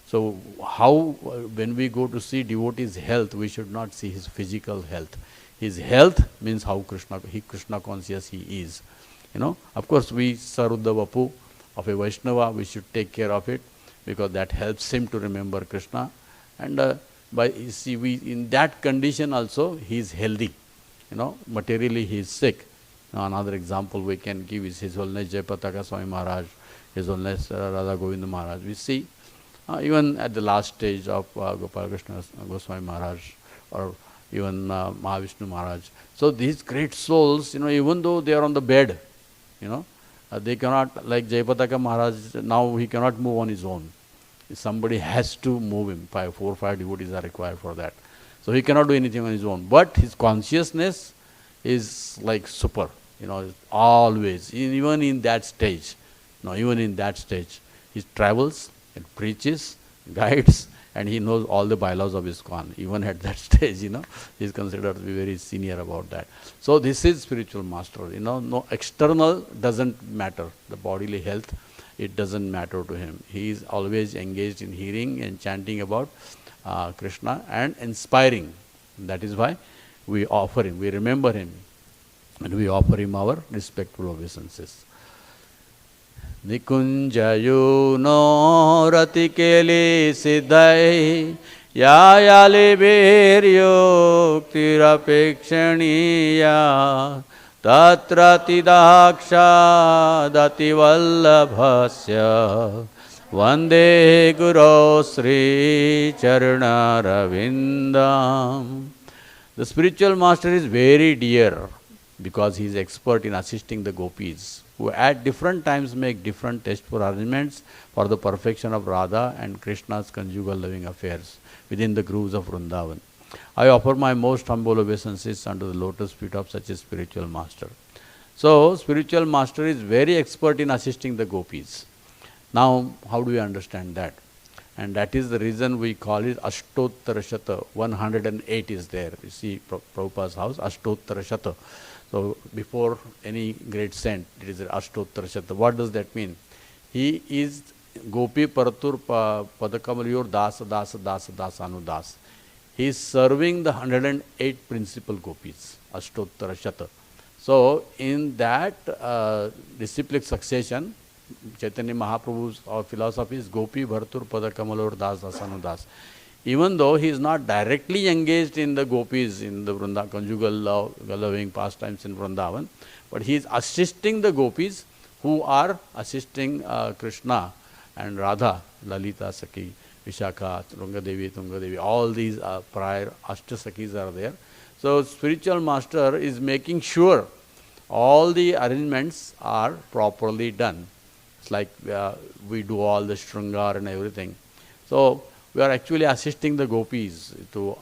So how, when we go to see devotee's health, we should not see his physical health. His health means how Krishna conscious he is. Of course, we serve the vapu of a Vaishnava, we should take care of it, because that helps him to remember Krishna. And in that condition also he is healthy. Materially he is sick. Another example we can give is His Holiness Jayapataka Swami Maharaj, His Holiness Radha Govinda Maharaj. We see even at the last stage of Gopal Krishna Goswami Maharaj, or even Mahavishnu Maharaj. So these great souls, even though they are on the bed, they cannot, like Jayapataka Maharaj, now he cannot move on his own. Somebody has to move him. 4 or 5 devotees are required for that. So he cannot do anything on his own. But his consciousness is like super, always, even in that stage. He travels and preaches, guides, and he knows all the bylaws of iskcon. Even at that stage, he is considered to be very senior about that. So this is spiritual master. No external doesn't matter. The bodily health, it doesn't matter to him. He is always engaged in hearing and chanting about Krishna and inspiring. That is why we offer him, we remember him, and we offer him our respectful obeisances. Nikunjayu no ratikeli siddhai yayali viryo tirapekshaniya tatrati daksha dati vallabhasya Vande Guru Sri Charanaravindam. The spiritual master is very dear because he is expert in assisting the gopis. who at different times make different tasteful arrangements for the perfection of Radha and Krishna's conjugal loving affairs within the grooves of Vrindavan. I offer my most humble obeisances unto the lotus feet of such a spiritual master. So, spiritual master is very expert in assisting the gopis. Now, how do we understand that? And that is the reason we call it Ashtottara Shata. 108 is there. You see Prabhupada's house, Ashtottara Shata. So, before any great saint, it is Ashtottara Shata. What does that mean? He is Gopi Paratur Padakamalyor Dasa Dasa Dasa Dasa Anudas. He is serving the 108 principal gopis, Ashtottara Shata. So, in that disciplic succession, Chaitanya Mahaprabhu's philosophy is Gopi Bhartur Padakamalor Das Dasanudas. Even though he is not directly engaged in the gopis, in the conjugal loving pastimes in Vrindavan, but he is assisting the gopis who are assisting Krishna and Radha, Lalita Sakhi, Vishakha, Rungadevi, Tungadevi, all these prior Ashtasakis are there. So, spiritual master is making sure all the arrangements are properly done. It's like we do all the Shringar and everything. So, we are actually assisting the gopis to,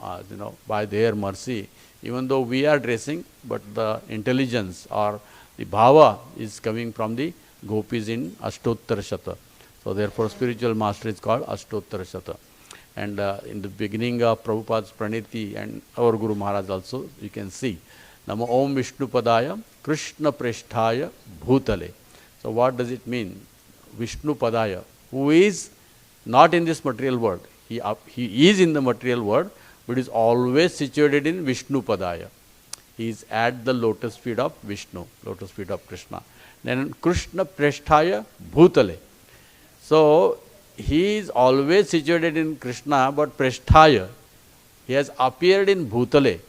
by their mercy, even though we are dressing, but the intelligence or the bhava is coming from the gopis in Ashtottara Shata. So, therefore, spiritual master is called Ashtottara Shata. And in the beginning of Prabhupada's Praniti and our Guru Maharaj also, you can see, Namo Om Vishnu Padaya Krishna Preshthaya Bhutale. So, what does it mean? Vishnu Padaya, who is not in this material world. He is in the material world, but is always situated in Vishnu Padaya. He is at the lotus feet of Vishnu, lotus feet of Krishna. Then Krishna Preshthaya Bhutale. So, he is always situated in Krishna, but Preshthaya, he has appeared in Bhutale,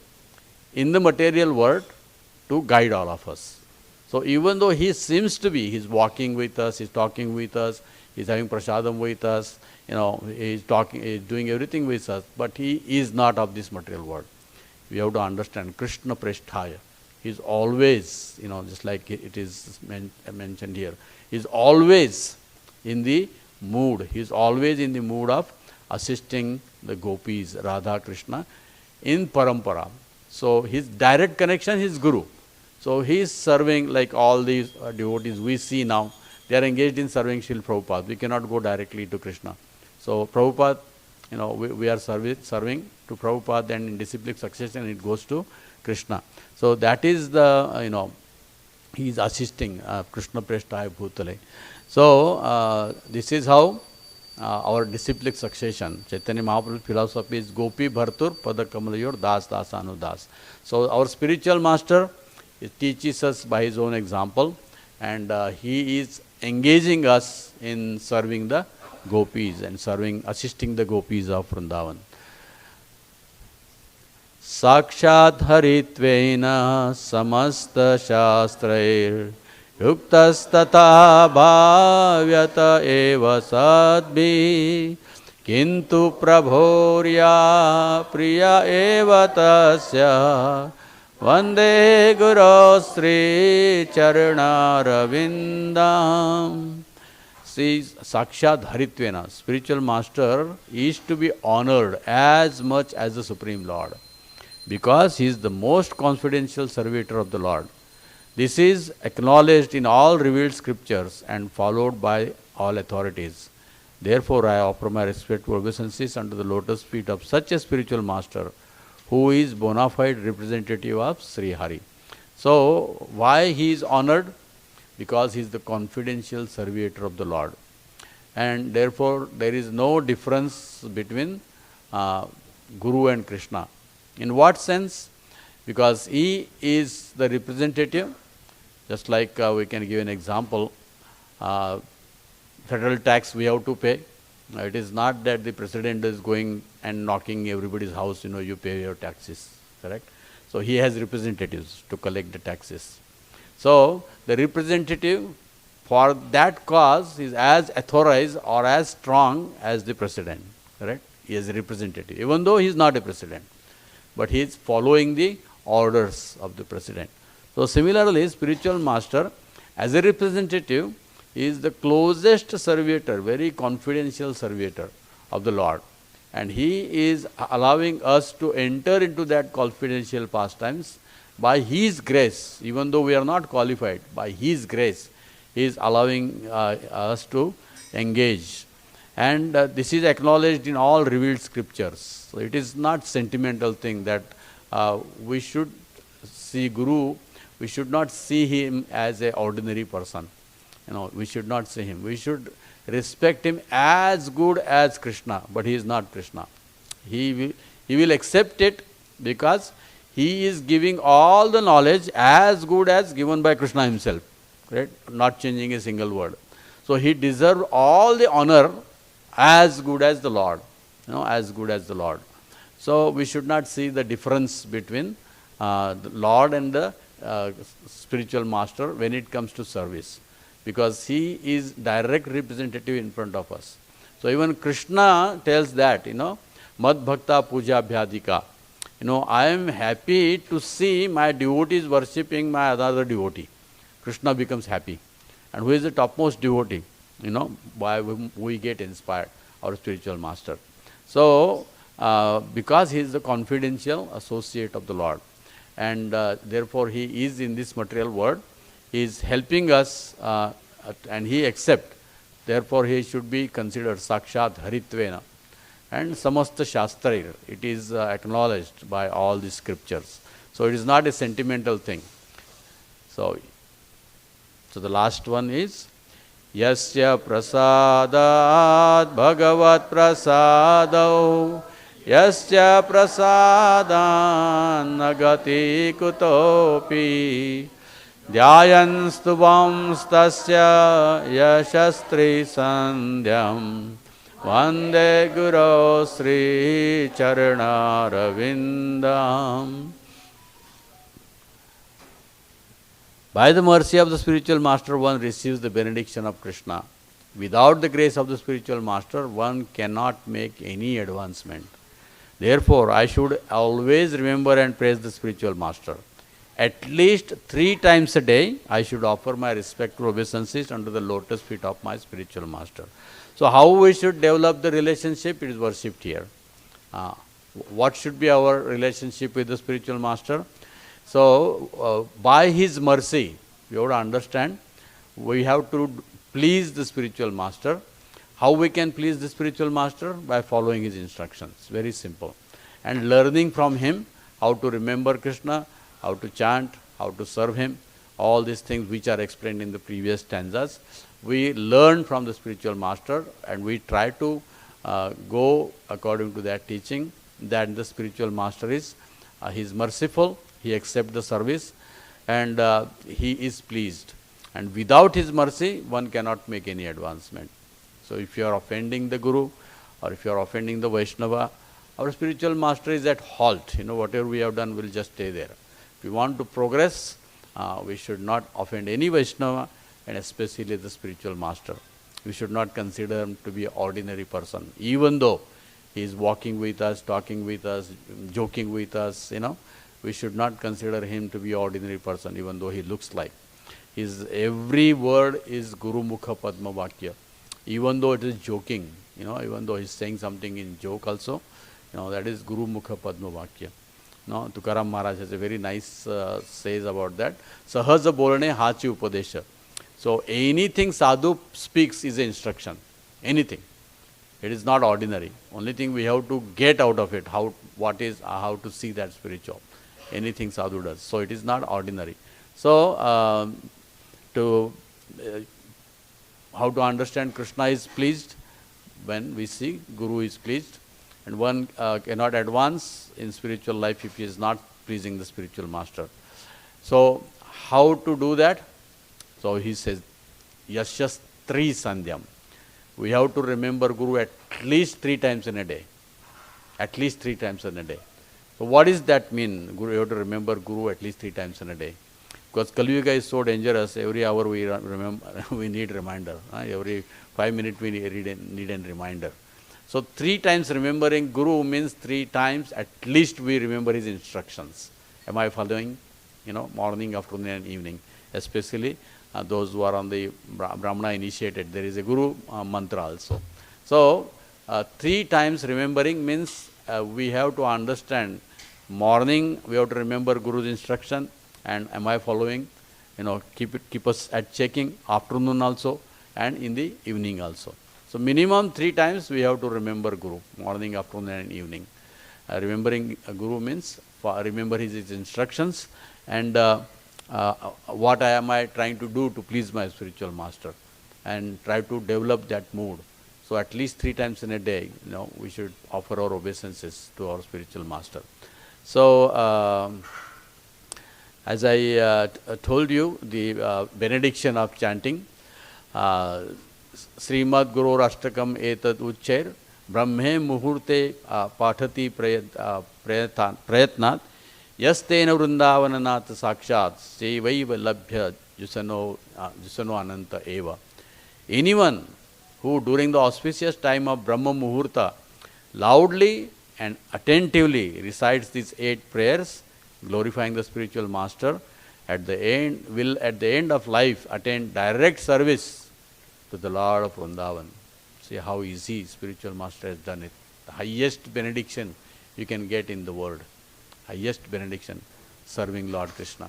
in the material world, to guide all of us. So, even though he seems to be, he is walking with us, he is talking with us, he is having prasadam with us, he is talking, he is doing everything with us, but he is not of this material world. We have to understand Krishna Preshthaya. He is always, just like it is mentioned here, he is always in the mood. He is always in the mood of assisting the gopis, Radha, Krishna, in parampara. So, his direct connection is Guru. So, he is serving like all these devotees we see now. They are engaged in serving Srila Prabhupada. We cannot go directly to Krishna. So, Prabhupada, we are serving to Prabhupada, and in disciplic succession it goes to Krishna. So, that is the, he is assisting Krishna Preshthaya Bhutale. So, this is how our disciplic succession, Chaitanya Mahaprabhu's philosophy is Gopi Bhartur Padakamalayur Das Das Anudas. So, our spiritual master teaches us by his own example, and he is engaging us in serving the gopis and assisting the gopis of Vrindavan. Sakshat Haritvena Samasta Shastrair Yuktastata bhavyata eva sadbhi kintu prabhorya priya eva tasya vande guru sri charanaravindam. See, Sakshat Haritvena, spiritual master, is to be honored as much as the Supreme Lord, because he is the most confidential servitor of the Lord. This is acknowledged in all revealed scriptures and followed by all authorities. Therefore, I offer my respectful obeisances unto the lotus feet of such a spiritual master who is bona fide representative of Sri Hari. So, why he is honored? Because he is the confidential servitor of the Lord. And therefore, there is no difference between Guru and Krishna. In what sense? Because he is the representative. Just like we can give an example, federal tax we have to pay. It is not that the president is going and knocking everybody's house, you pay your taxes, correct? So, he has representatives to collect the taxes. So, the representative for that cause is as authorized or as strong as the president, correct? He is a representative, even though he is not a president, but he is following the orders of the president. So, similarly, spiritual master As a representative, he is the closest servitor, very confidential servitor of the Lord. And he is allowing us to enter into that confidential pastimes by his grace, even though we are not qualified. By his grace, he is allowing us to engage. And this is acknowledged in all revealed scriptures. So it is not sentimental thing that we should see Guru, we should not see him as an ordinary person. We should not see him. We should respect him as good as Krishna, but he is not Krishna. He will accept it because he is giving all the knowledge as good as given by Krishna himself, right? Not changing a single word. So he deserves all the honor as good as the Lord, as good as the Lord. So we should not see the difference between the Lord and the spiritual master when it comes to service, because he is direct representative in front of us. So even Krishna tells that, Mad Bhakta Puja Bhyadika. I am happy to see my devotees worshipping my other devotee. Krishna becomes happy. And who is the topmost devotee? By whom we get inspired, our spiritual master. So, because he is the confidential associate of the Lord, and therefore he is in this material world, he is helping us and he accepts. Therefore he should be considered Sakshat Haritvena. And Samasta Shastra, it is acknowledged by all the scriptures. So it is not a sentimental thing. So the last one is Yasya prasadat bhagavat prasadau Yasya prasadan nagati kutopi Dhyayan stubam stasya yashastri sandhyam Vande Guru Sri Charana Ravindam. By the mercy of the spiritual master, one receives the benediction of Krishna. Without the grace of the spiritual master, one cannot make any advancement. Therefore, I should always remember and praise the spiritual master. At least 3 times a day, I should offer my respectful obeisances under the lotus feet of my spiritual master. So how we should develop the relationship? It is worshipped here. What should be our relationship with the spiritual master? So by his mercy, you have to understand, we have to please the spiritual master. How we can please the spiritual master? By following his instructions. Very simple. And learning from him how to remember Krishna, how to chant, how to serve him, all these things which are explained in the previous stanzas. We learn from the spiritual master and we try to go according to that teaching, that the spiritual master is he is merciful, he accepts the service, and he is pleased. And without his mercy, one cannot make any advancement. So if you are offending the Guru or if you are offending the Vaishnava, our spiritual master is at halt. Whatever we have done will just stay there. If we want to progress, we should not offend any Vaishnava, and especially the spiritual master. We should not consider him to be an ordinary person. Even though he is walking with us, talking with us, joking with us, we should not consider him to be an ordinary person, even though he looks like. His every word is Guru Mukha Padma Vakya. Even though it is joking, even though he is saying something in joke also, that is Guru Mukha Padma Vakya. Tukaram Maharaj has a very nice says about that. Sahaja bolne hachi upadesha. So anything sadhu speaks is an instruction. Anything. It is not ordinary. Only thing we have to get out of it, how to see that spiritual. Anything sadhu does. So it is not ordinary. So how to understand Krishna is pleased when we see Guru is pleased. And one cannot advance in spiritual life if he is not pleasing the spiritual master. So how to do that? So he says, Yashastri Sandhyam. We have to remember Guru at least 3 times in a day. At least 3 times in a day. So what does that mean? You have to remember Guru at least 3 times in a day. Because Kali Yuga is so dangerous, every hour we we need reminder. Every 5 minutes we need a reminder. So 3 times remembering Guru means 3 times at least we remember his instructions. Am I following? Morning, afternoon and evening. Especially those who are on the Brahmana initiated, there is a Guru mantra also. So, 3 times remembering means we have to understand. Morning we have to remember Guru's instruction, and am I following? Keep us at checking. Afternoon also, and in the evening also. So minimum 3 times we have to remember Guru, morning, afternoon and evening. Remembering Guru means remember his instructions, and what am I trying to do to please my spiritual master, and try to develop that mood. So at least 3 times in a day, we should offer our obeisances to our spiritual master. So as I told you, the benediction of chanting, Srimad Guruvastakam etad uchchair brahme muhurte pathati prayatnat yastena vrindavananath sakshat sevaiva labhya jusano ananta eva. Anyone who during the auspicious time of Brahma Muhurta loudly and attentively recites these 8 prayers, glorifying the spiritual master, at the end of life attain direct service to the Lord of Vrindavan. See how easy spiritual master has done it. The highest benediction you can get in the world. Highest benediction, serving Lord Krishna.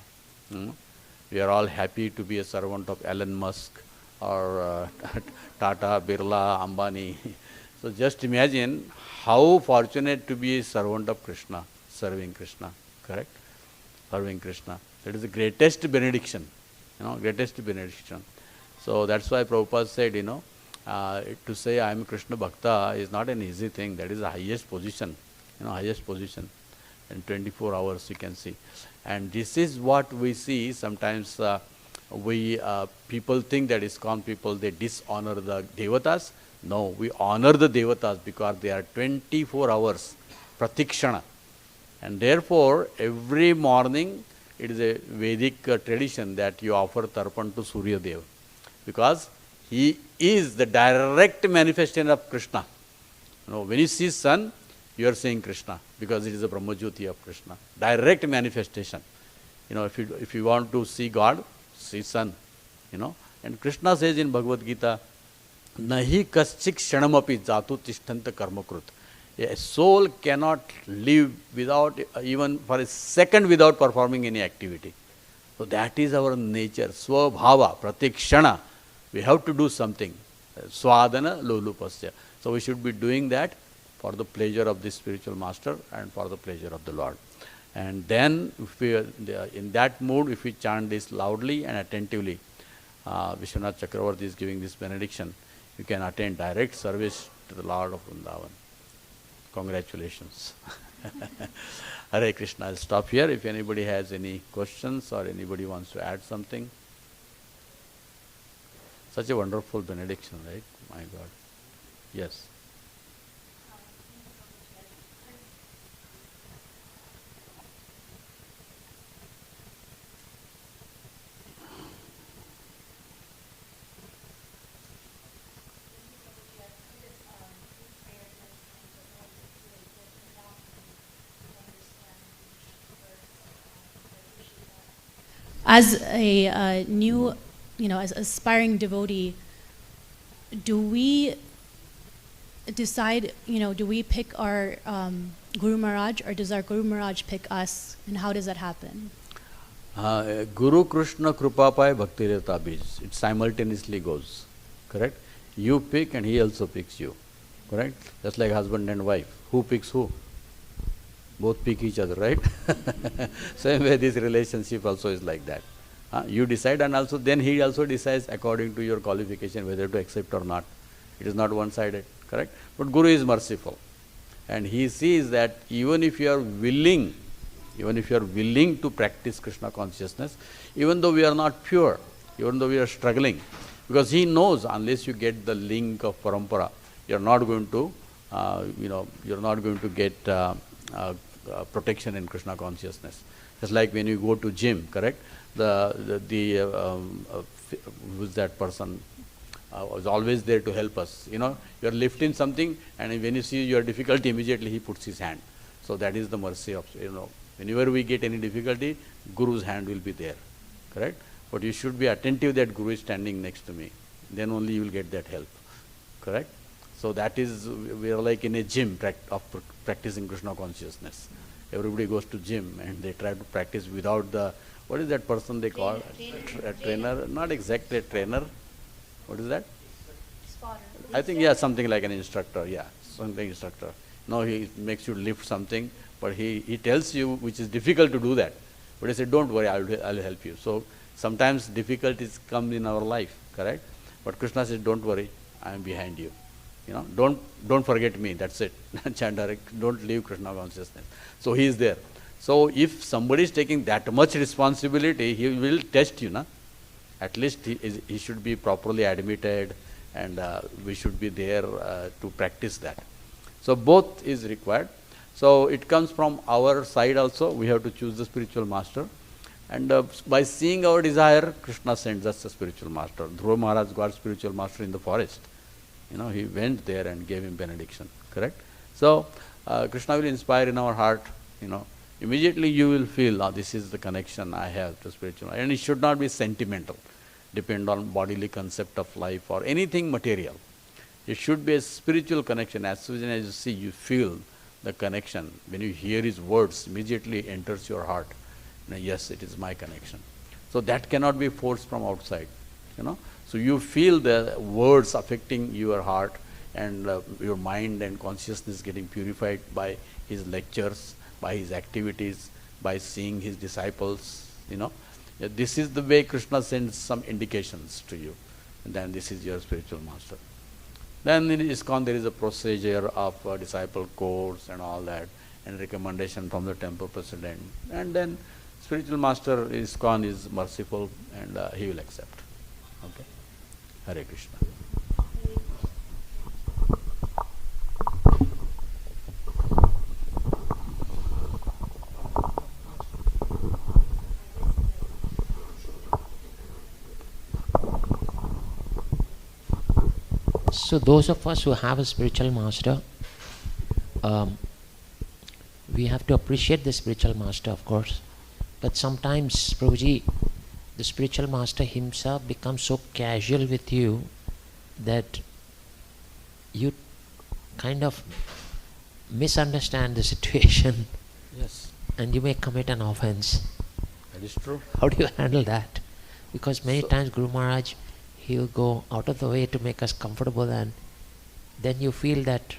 We are all happy to be a servant of Elon Musk or Tata, Birla, Ambani. So just imagine how fortunate to be a servant of Krishna, serving Krishna, correct? Serving Krishna. That is the greatest benediction, greatest benediction. So that's why Prabhupada said, to say I am Krishna Bhakta is not an easy thing. That is the highest position, highest position. In 24 hours you can see. And this is what we see sometimes. People think that iskcon people, they dishonor the devatas. No, we honor the devatas because they are 24 hours, pratikshana. And therefore, every morning, it is a Vedic tradition that you offer tarpan to Surya Deva, because he is the direct manifestation of Krishna. When you see sun, you are seeing Krishna, because it is a Brahmajyoti of Krishna. Direct manifestation. If you want to see God, see sun. And Krishna says in Bhagavad Gita, Nahi kaschik shanamapi jatu tishtanta karmakrut. A soul cannot live without, even for a second, without performing any activity. So that is our nature. Swabhava, pratikshana. We have to do something. Swadhana lulupasya. So we should be doing that for the pleasure of the spiritual master and for the pleasure of the Lord. And then, if we are in that mood, if we chant this loudly and attentively, Vishwanath Chakravarti is giving this benediction, you can attain direct service to the Lord of Vrindavan. Congratulations. Hare Krishna. I'll stop here. If anybody has any questions or anybody wants to add something. Such a wonderful benediction, right? My God. Yes. As a new, as aspiring devotee, do we decide, do we pick our Guru Maharaj, or does our Guru Maharaj pick us, and how does that happen? Guru Krishna Krupapai Bhakti Rata Bij. It simultaneously goes, correct? You pick and he also picks you, correct? Just like husband and wife. Who picks who? Both pick each other, right? Same way this relationship also is like that. You decide, and also then he also decides according to your qualification whether to accept or not. It is not one-sided, correct? But Guru is merciful. And he sees that even if you are willing to practice Krishna consciousness, even though we are not pure, even though we are struggling, because he knows unless you get the link of parampara, you are not going to, you are not going to get protection in Krishna consciousness. Just like when you go to gym, correct? Who's that person? Was always there to help us. You are lifting something, and when you see your difficulty, immediately he puts his hand. So that is the mercy of, whenever we get any difficulty, Guru's hand will be there, correct? But you should be attentive that Guru is standing next to me. Then only you will get that help. Correct? So that is, we are like in a gym of practicing Krishna consciousness. Everybody goes to gym and they try to practice without the, what is that person they call? A trainer. Not exactly a trainer. What is that? I think, yeah, something like an instructor. Yeah, something instructor. No, he makes you lift something, but he tells you which is difficult to do that. But he said, don't worry, I'll help you. So sometimes difficulties come in our life, correct? But Krishna says, don't worry, I am behind you. You know, don't forget me, that's it. Chandara, don't leave Krishna consciousness. So he is there. So if somebody is taking that much responsibility, he will test you, na? At least he should be properly admitted, and we should be there to practice that. So both is required. So it comes from our side also. We have to choose the spiritual master. And by seeing our desire, Krishna sends us a spiritual master. Dhruva Maharaj got spiritual master in the forest. You know, he went there and gave him benediction. Correct? So Krishna will inspire in our heart. You know, immediately you will feel, oh, this is the connection I have to spiritual. And it should not be sentimental, depend on bodily concept of life or anything material. It should be a spiritual connection. As soon as you see, you feel the connection. When you hear his words, immediately enters your heart. You know, yes, it is my connection. So that cannot be forced from outside. You know, so you feel the words affecting your heart, and your mind and consciousness getting purified by his lectures, by his activities, by seeing his disciples. You know, this is the way Krishna sends some indications to you. And then this is your spiritual master. Then in ISKCON there is a procedure of disciple course and all that, and recommendation from the temple president. And then spiritual master ISKCON is merciful, and he will accept. Okay? Hare Krishna. So those of us who have a spiritual master, we have to appreciate the spiritual master, of course. But sometimes, Prabhuji, the spiritual master himself becomes so casual with you that you kind of misunderstand the situation. Yes. And you may commit an offense. That is true. How do you handle that? Because many times Guru Maharaj, he will go out of the way to make us comfortable, and then you feel that,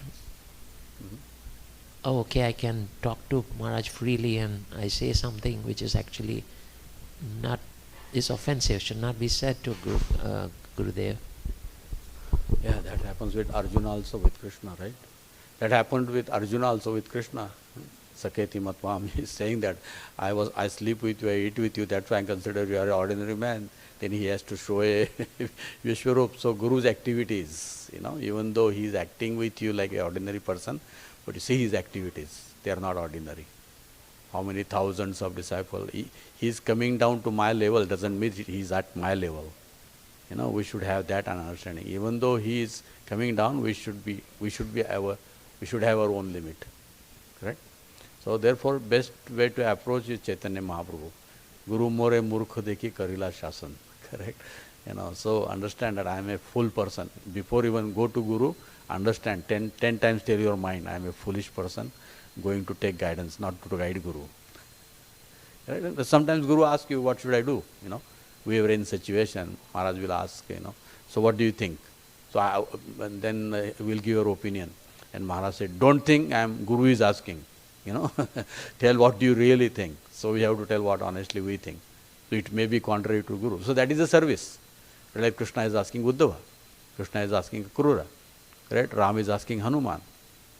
oh, okay, I can talk to Maharaj freely, and I say something which is actually not, is offensive, should not be said to Gurudev. Yeah, that happens with Arjuna also with Krishna, right? That happened with Arjuna also with Krishna. Saketi Matvam, he is saying that I sleep with you, I eat with you, that's why I consider you are an ordinary man. Then he has to show a Vishwarup. So Guru's activities, you know, even though he is acting with you like an ordinary person, but you see his activities, they are not ordinary. How many thousands of disciples? He is coming down to my level, doesn't mean he is at my level. You know, we should have that understanding. Even though he is coming down, we should have our own limit. Correct? So therefore, best way to approach is Chaitanya Mahaprabhu. Guru more murkha dekhi karila shasan. Correct? You know, so understand that I am a fool person. Before even go to Guru, understand, 10 times tell your mind, I am a foolish person going to take guidance, not to guide Guru. Right? Sometimes Guru asks you, what should I do? You know, we are in situation, Maharaj will ask, you know, so what do you think? So and then we'll give your opinion. And Maharaj said, don't think, Guru is asking. You know, tell what do you really think. So we have to tell what honestly we think. So it may be contrary to Guru. So that is a service. Like Krishna is asking Uddhava, Krishna is asking Krura, right? Ram is asking Hanuman,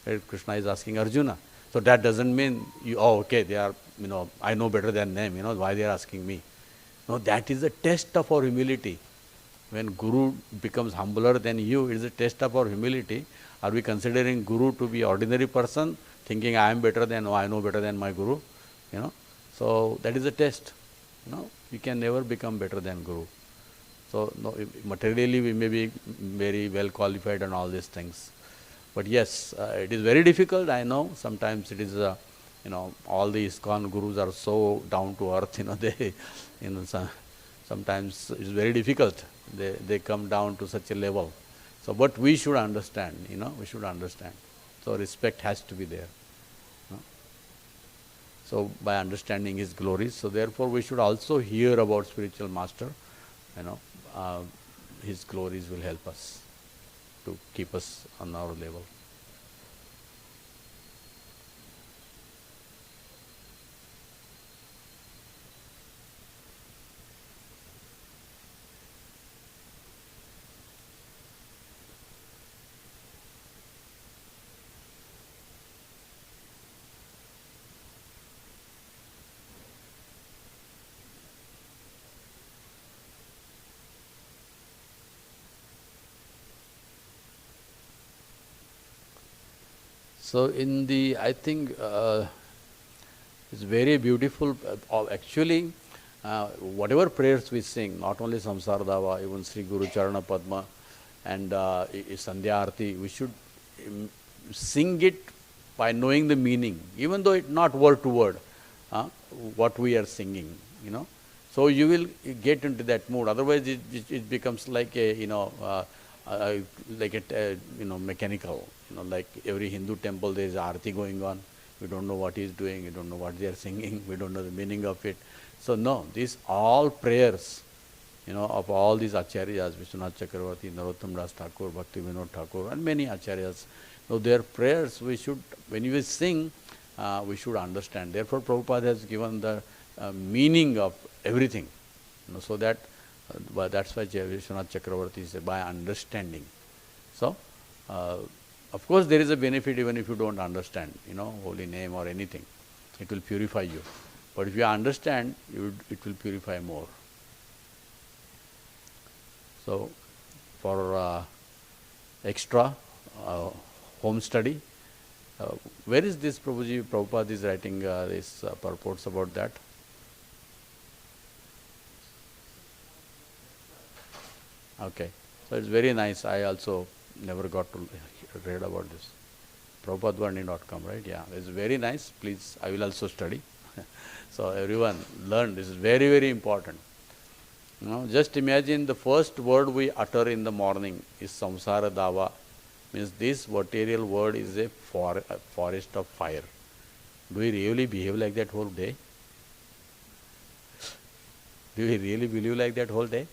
right? Krishna is asking Arjuna. So that doesn't mean okay, they are, you know, I know better than them, you know, why they are asking me. No, that is a test of our humility. When Guru becomes humbler than you, it is a test of our humility. Are we considering Guru to be ordinary person, thinking I am better than, I know better than my Guru, you know? So that is a test. You know, we can never become better than Guru. So no, materially we may be very well qualified and all these things. But yes, it is very difficult, I know. Sometimes it is, you know, all the ISKCON Gurus are so down to earth, you know, they, you know, Sometimes it's very difficult. They come down to such a level. So, but we should understand, we should understand. So, respect has to be there. So, by understanding his glories, so therefore we should also hear about spiritual master, his glories will help us to keep us on our level. So, I think it's very beautiful. Actually, whatever prayers we sing, not only Samsara Dava, even Sri Guru Charana Padma and Sandhya Arati, we should sing it by knowing the meaning, even though it's not word to word, what we are singing, So you will get into that mood. Otherwise, it becomes like mechanical. Like every Hindu temple, there is arati going on. We don't know what he is doing. We don't know what they are singing. We don't know the meaning of it. So no, these all prayers, of all these acharyas, Vishwanath Chakravarti, Narottam Das Thakur, Bhakti Vinod Thakur, and many acharyas. So their prayers, when we sing, we should understand. Therefore, Prabhupada has given the meaning of everything. So that, that's why Vishwanath Chakravarti said, by understanding. So, of course, there is a benefit even if you don't understand, holy name or anything. It will purify you. But if you understand, it will purify more. So, for extra home study, where is this Prabhuji? Prabhupada is writing this purports about that. Okay. So, it's very nice. I also never got to read about this. Prabhupadvarni.com, right? Yeah, it's very nice. Please, I will also study. So everyone learn. This is very, very important. Just imagine the first word we utter in the morning is Samsara Dava. Means this material world is a forest of fire. Do we really behave like that whole day? Do we really believe like that whole day?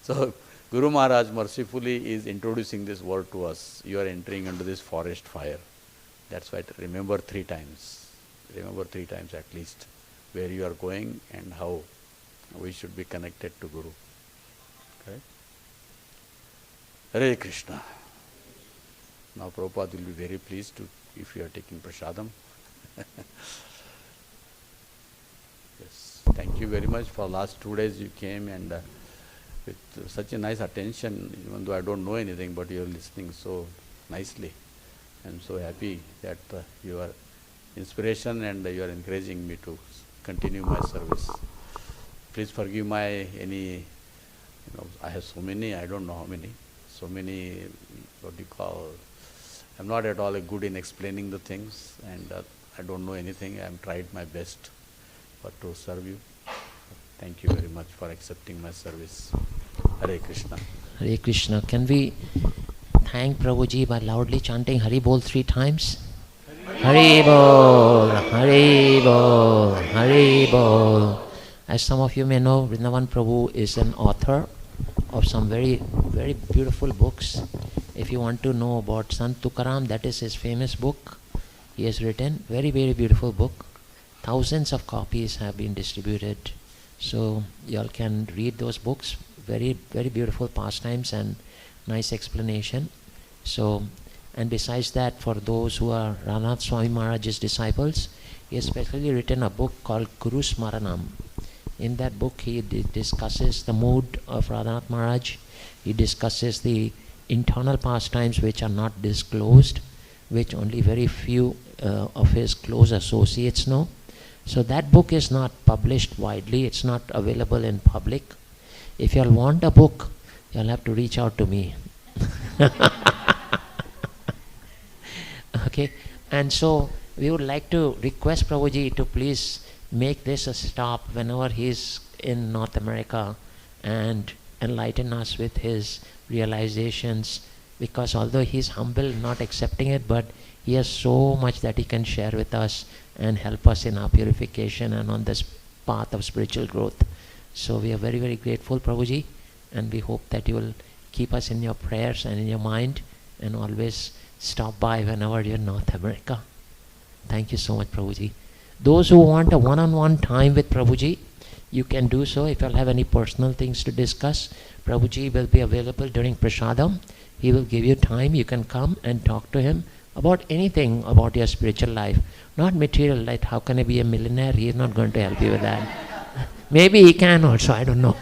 So, Guru Maharaj mercifully is introducing this word to us. You are entering into this forest fire. That's why remember 3 times. Remember 3 times at least where you are going and how we should be connected to Guru. Okay? Hare Krishna. Now Prabhupada will be very pleased if you are taking prasadam. Yes. Thank you very much. For last 2 days you came and with such a nice attention, even though I don't know anything, but you are listening so nicely. I am so happy that you are inspiration and you are encouraging me to continue my service. Please forgive my I have so many, I don't know how many, so many, what do you call, I am not at all good in explaining the things and I don't know anything. I have tried my best to serve you. Thank you very much for accepting my service. Hare Krishna. Hare Krishna. Can we thank Prabhuji by loudly chanting Hari Bol 3 times? Hari Bol, Hari Bol, Hari Bol. As some of you may know, Vrindavan Prabhu is an author of some very, very beautiful books. If you want to know about Sant Tukaram, that is his famous book. He has written very, very beautiful book. Thousands of copies have been distributed. So you all can read those books. Very, very beautiful pastimes and nice explanation. So, and besides that, for those who are Radhanath Swami Maharaj's disciples, he has specially written a book called Guru Smaranam. In that book, he discusses the mood of Radhanath Maharaj. He discusses the internal pastimes which are not disclosed, which only very few of his close associates know. So that book is not published widely. It's not available in public. If you all want a book, you'll have to reach out to me. Okay, and so we would like to request Prabhuji to please make this a stop whenever he's in North America and enlighten us with his realizations, because although he's humble, not accepting it, but he has so much that he can share with us and help us in our purification and on this path of spiritual growth. So we are very, very grateful, Prabhuji, and we hope that you will keep us in your prayers and in your mind and always stop by whenever you're in North America. Thank you so much, Prabhuji. Those who want a one-on-one time with Prabhuji, you can do so. If you'll have any personal things to discuss, Prabhuji will be available during Prasadam. He will give you time. You can come and talk to him about anything about your spiritual life. Not material, like how can I be a millionaire? He is not going to help you with that. Maybe he can also, I don't know.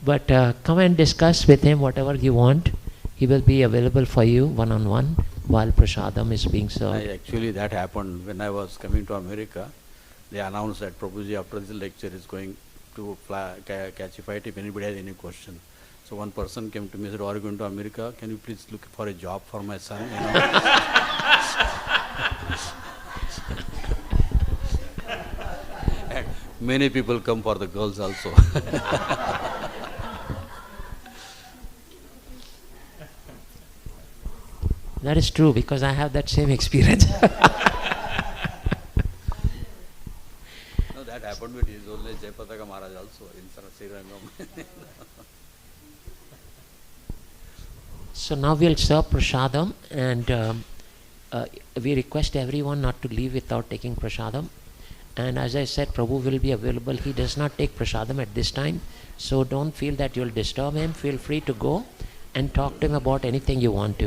But come and discuss with him whatever you want. He will be available for you one-on-one while Prasadam is being served. Actually, that happened when I was coming to America. They announced that Prabhuji after this lecture is going to catch a flight if anybody has any question. So one person came to me and said, "Are you going to America? Can you please look for a job for my son?" You know? And many people come for the girls also. That is true, because I have that same experience. No, that happened with his old Jayapataka Maharaj also in Srirangam. So now we'll serve prasadam, and we request everyone not to leave without taking prasadam. And as I said, Prabhu will be available. He does not take prasadam at this time, so don't feel that you'll disturb him. Feel free to go and talk to him about anything you want to.